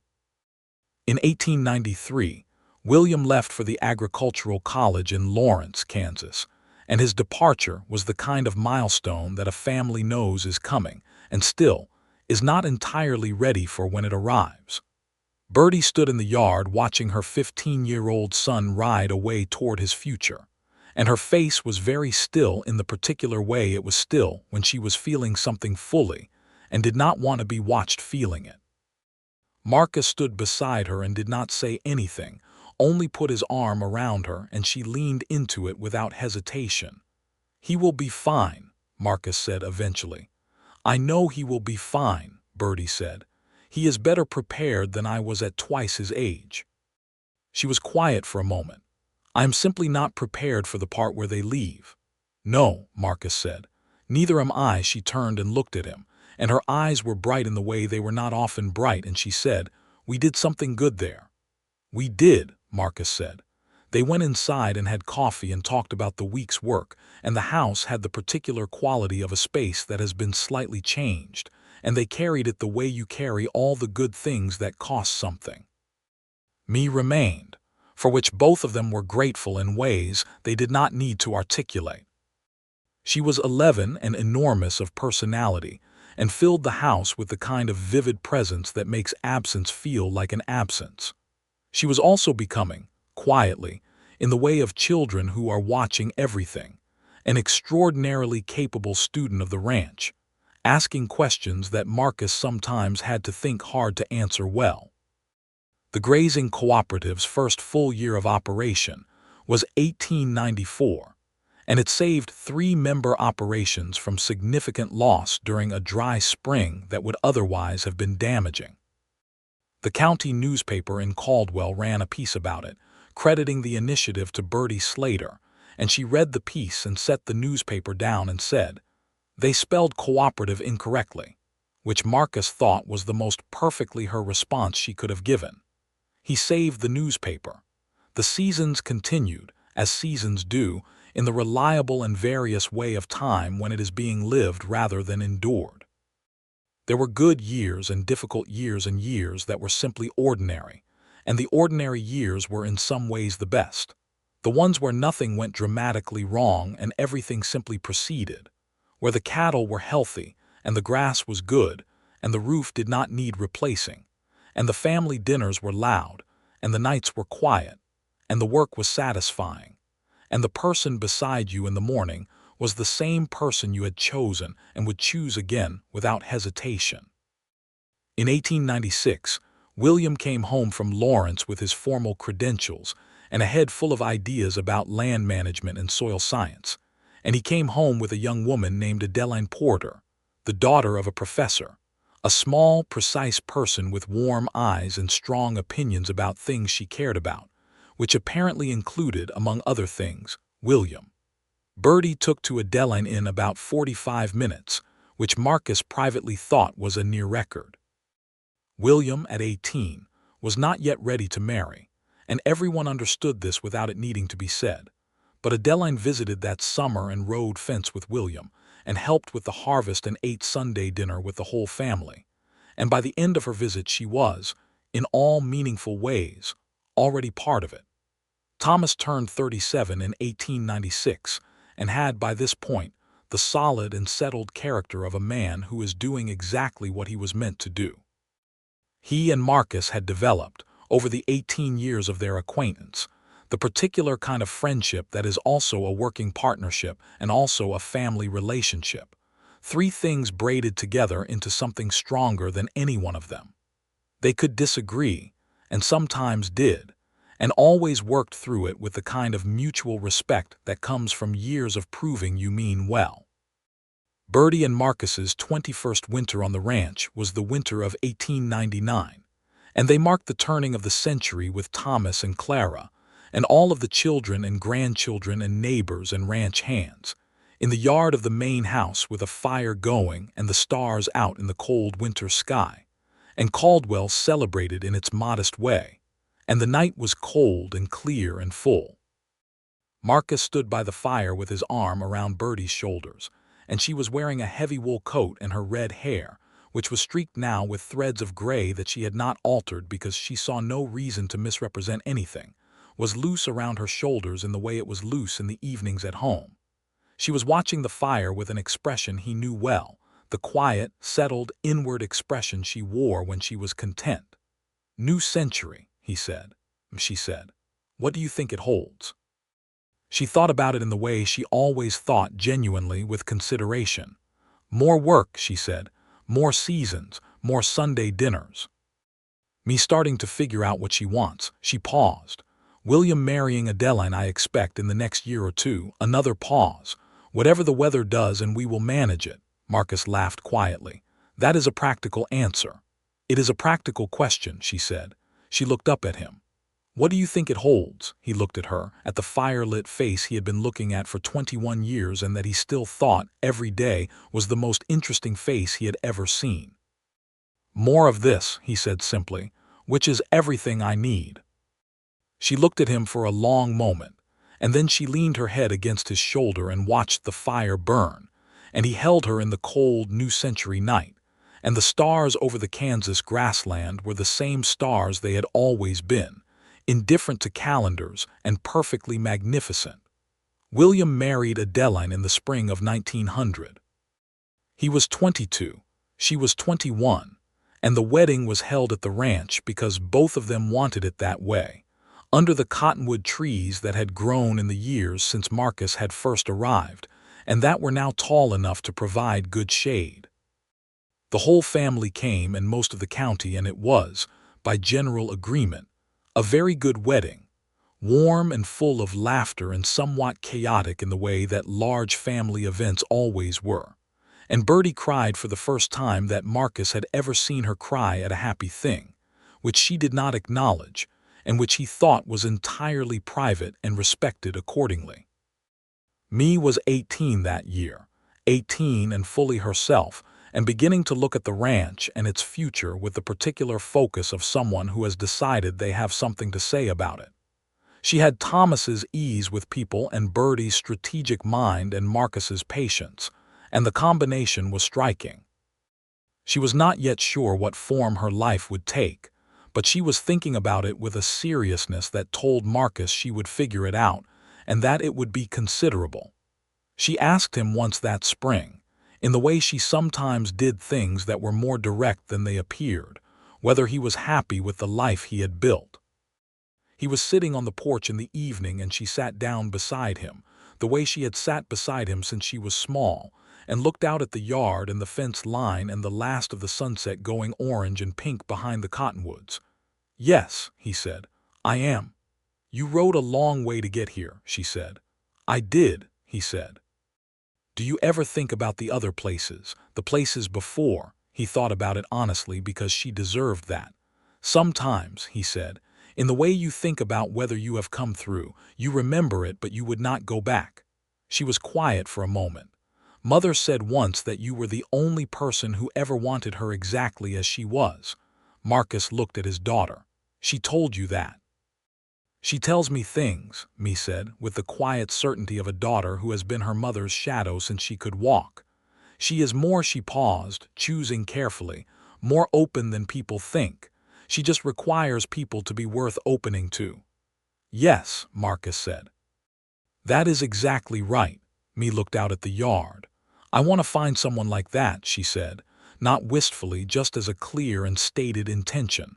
In 1893, William left for the agricultural college in Lawrence, Kansas, and his departure was the kind of milestone that a family knows is coming and still is not entirely ready for when it arrives. Birdie stood in the yard watching her 15-year-old son ride away toward his future, and her face was very still in the particular way it was still when she was feeling something fully and did not want to be watched feeling it. Marcus stood beside her and did not say anything, only put his arm around her, and she leaned into it without hesitation. "He will be fine," Marcus said eventually. "I know he will be fine," Birdie said. "He is better prepared than I was at twice his age." She was quiet for a moment. "I am simply not prepared for the part where they leave." "No," Marcus said. Neither am I, she turned and looked at him, and her eyes were bright in the way they were not often bright, and she said, "We did something good there." "We did," Marcus said. They went inside and had coffee and talked about the week's work, and the house had the particular quality of a space that has been slightly changed, and they carried it the way you carry all the good things that cost something. Me remained, for which both of them were grateful in ways they did not need to articulate. She was 11 and enormous of personality, and filled the house with the kind of vivid presence that makes absence feel like an absence. She was also becoming, quietly, in the way of children who are watching everything, an extraordinarily capable student of the ranch, asking questions that Marcus sometimes had to think hard to answer well. The grazing cooperative's first full year of operation was 1894, and it saved 3 member operations from significant loss during a dry spring that would otherwise have been damaging. The county newspaper in Caldwell ran a piece about it, crediting the initiative to Birdie Slater, and she read the piece and set the newspaper down and said, "They spelled cooperative incorrectly," which Marcus thought was the most perfectly her response she could have given. He saved the newspaper. The seasons continued, as seasons do, in the reliable and various way of time when it is being lived rather than endured. There were good years and difficult years and years that were simply ordinary, and the ordinary years were in some ways the best, the ones where nothing went dramatically wrong and everything simply proceeded, where the cattle were healthy and the grass was good and the roof did not need replacing, and the family dinners were loud and the nights were quiet and the work was satisfying, and the person beside you in the morning was the same person you had chosen and would choose again without hesitation. In 1896, William came home from Lawrence with his formal credentials and a head full of ideas about land management and soil science, and he came home with a young woman named Adeline Porter, the daughter of a professor, a small, precise person with warm eyes and strong opinions about things she cared about, which apparently included, among other things, William. Birdie took to Adeline in about 45 minutes, which Marcus privately thought was a near record. William, at 18, was not yet ready to marry, and everyone understood this without it needing to be said. But Adeline visited that summer and rode fence with William, and helped with the harvest and ate Sunday dinner with the whole family. And by the end of her visit she was, in all meaningful ways, already part of it. Thomas turned 37 in 1896, and had by this point the solid and settled character of a man who is doing exactly what he was meant to do. He and Marcus had developed, over the 18 years of their acquaintance, the particular kind of friendship that is also a working partnership and also a family relationship, 3 things braided together into something stronger than any one of them. They could disagree, and sometimes did, and always worked through it with the kind of mutual respect that comes from years of proving you mean well. Birdie and Marcus's 21st winter on the ranch was the winter of 1899, and they marked the turning of the century with Thomas and Clara, and all of the children and grandchildren and neighbors and ranch hands, in the yard of the main house with a fire going and the stars out in the cold winter sky, and Caldwell celebrated in its modest way, and the night was cold and clear and full. Marcus stood by the fire with his arm around Birdie's shoulders, and she was wearing a heavy wool coat, and her red hair, which was streaked now with threads of gray that she had not altered because she saw no reason to misrepresent anything, was loose around her shoulders in the way it was loose in the evenings at home. She was watching the fire with an expression he knew well, the quiet, settled, inward expression she wore when she was content. "New century," he said. She said, "What do you think it holds?" She thought about it in the way she always thought, genuinely, with consideration. "More work," she said, "more seasons, more Sunday dinners." Me starting to figure out what she wants. She paused. "William marrying Adeline, I expect, in the next year or 2. Another pause. "Whatever the weather does, and we will manage it." Marcus laughed quietly. "That is a practical answer." "It is a practical question," she said. She looked up at him. What do you think it holds? He looked at her, at the fire-lit face he had been looking at for 21 years and that he still thought, every day, was the most interesting face he had ever seen. More of this, he said simply, which is everything I need. She looked at him for a long moment, and then she leaned her head against his shoulder and watched the fire burn, and he held her in the cold New Century night, and the stars over the Kansas grassland were the same stars they had always been, indifferent to calendars and perfectly magnificent. William married Adeline in the spring of 1900. He was 22, she was 21, and the wedding was held at the ranch because both of them wanted it that way, under the cottonwood trees that had grown in the years since Marcus had first arrived, and that were now tall enough to provide good shade. The whole family came and most of the county, and it was, by general agreement, a very good wedding, warm and full of laughter and somewhat chaotic in the way that large family events always were. And Birdie cried for the first time that Marcus had ever seen her cry at a happy thing, which she did not acknowledge, and which he thought was entirely private and respected accordingly. Mee was 18 that year, 18 and fully herself, and beginning to look at the ranch and its future with the particular focus of someone who has decided they have something to say about it. She had Thomas's ease with people and Birdie's strategic mind and Marcus's patience, and the combination was striking. She was not yet sure what form her life would take, but she was thinking about it with a seriousness that told Marcus she would figure it out, and that it would be considerable. She asked him once that spring, in the way she sometimes did things that were more direct than they appeared, whether he was happy with the life he had built. He was sitting on the porch in the evening and she sat down beside him, the way she had sat beside him since she was small, and looked out at the yard and the fence line and the last of the sunset going orange and pink behind the cottonwoods. "Yes," he said, "I am." "You rode a long way to get here," she said. "I did," he said. "Do you ever think about the other places, the places before?" He thought about it honestly because she deserved that. "Sometimes," he said, "in the way you think about whether you have come through, you remember it but you would not go back." She was quiet for a moment. "Mother said once that you were the only person who ever wanted her exactly as she was." Marcus looked at his daughter. "She told you that?" "She tells me things," Mee said, with the quiet certainty of a daughter who has been her mother's shadow since she could walk. "She is more," she paused, choosing carefully, "more open than people think. She just requires people to be worth opening to." "Yes," Marcus said. "That is exactly right." Mee looked out at the yard. "I want to find someone like that," she said, not wistfully, just as a clear and stated intention.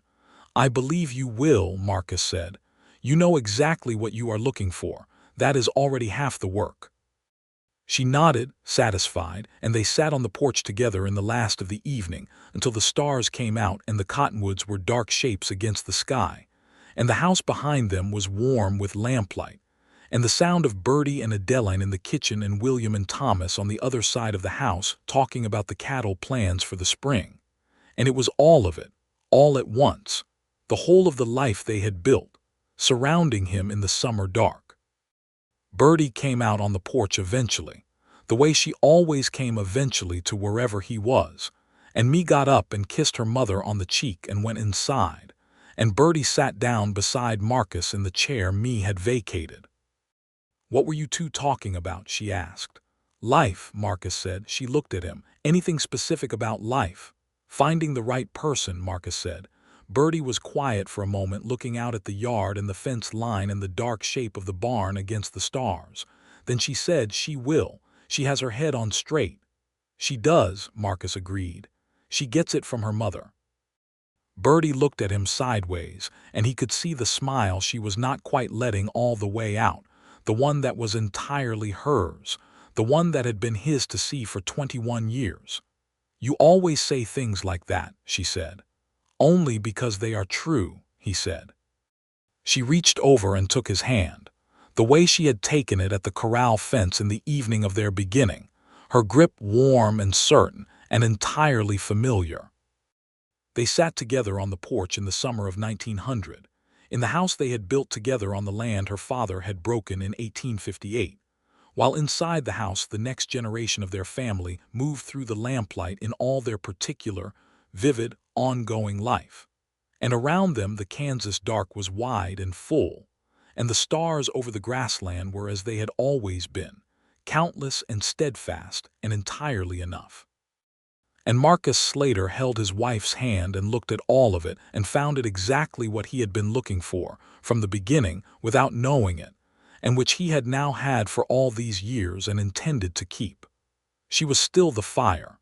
"I believe you will," Marcus said. "You know exactly what you are looking for. That is already half the work." She nodded, satisfied, and they sat on the porch together in the last of the evening until the stars came out and the cottonwoods were dark shapes against the sky, and the house behind them was warm with lamplight, and the sound of Birdie and Adeline in the kitchen and William and Thomas on the other side of the house talking about the cattle plans for the spring. And it was all of it, all at once, the whole of the life they had built, surrounding him in the summer dark. Birdie came out on the porch eventually, the way she always came eventually to wherever he was, and Mee got up and kissed her mother on the cheek and went inside, and Birdie sat down beside Marcus in the chair Mee had vacated. "What were you two talking about?" she asked. "Life," Marcus said. She looked at him. "Anything specific about life?" "Finding the right person," Marcus said. Birdie was quiet for a moment, looking out at the yard and the fence line and the dark shape of the barn against the stars. Then she said, "She will. She has her head on straight." "She does," Marcus agreed. "She gets it from her mother." Birdie looked at him sideways, and he could see the smile she was not quite letting all the way out, the one that was entirely hers, the one that had been his to see for 21 years. "You always say things like that," she said. "Only because they are true," he said. She reached over and took his hand, the way she had taken it at the corral fence in the evening of their beginning, her grip warm and certain and entirely familiar. They sat together on the porch in the summer of 1900. in the house they had built together on the land her father had broken in 1858, while inside the house the next generation of their family moved through the lamplight in all their particular, vivid, ongoing life. And around them the Kansas dark was wide and full, and the stars over the grassland were as they had always been, countless and steadfast and entirely enough. And Marcus Slater held his wife's hand and looked at all of it and found it exactly what he had been looking for from the beginning without knowing it, and which he had now had for all these years and intended to keep. She was still the fire.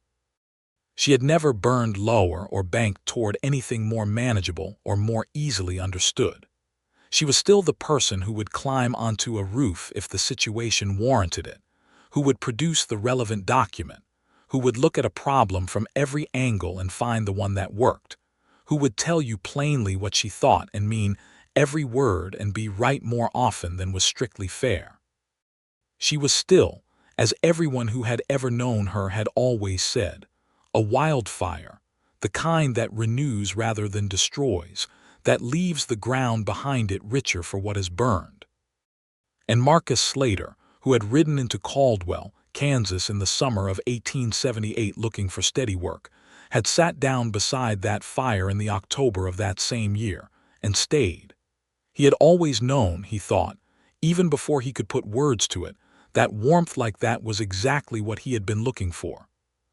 She had never burned lower or banked toward anything more manageable or more easily understood. She was still the person who would climb onto a roof if the situation warranted it, who would produce the relevant document, who would look at a problem from every angle and find the one that worked, who would tell you plainly what she thought and mean every word and be right more often than was strictly fair. She was still, as everyone who had ever known her had always said, a wildfire, the kind that renews rather than destroys, that leaves the ground behind it richer for what is burned. And Marcus Slater, who had ridden into Caldwell, Kansas in the summer of 1878 looking for steady work, had sat down beside that fire in the October of that same year, and stayed. He had always known, he thought, even before he could put words to it, that warmth like that was exactly what he had been looking for.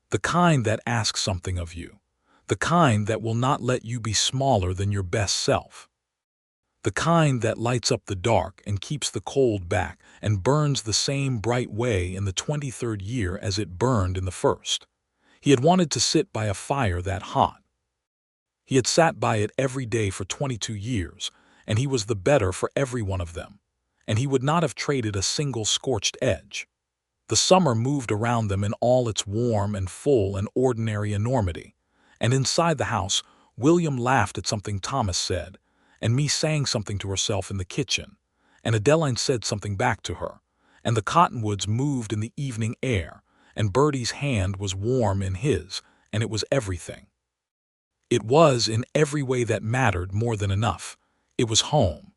The kind that asks something of you. The kind that will not let you be smaller than your best self. The kind that lights up the dark and keeps the cold back and burns the same bright way in the 23rd year as it burned in the first. He had wanted to sit by a fire that hot. He had sat by it every day for 22 years, and he was the better for every one of them, and he would not have traded a single scorched edge. The summer moved around them in all its warm and full and ordinary enormity, and inside the house William laughed at something Thomas said, and Mee sang something to herself in the kitchen, and Adeline said something back to her, and the cottonwoods moved in the evening air, and Birdie's hand was warm in his, and it was everything. It was, in every way that mattered, more than enough. It was home.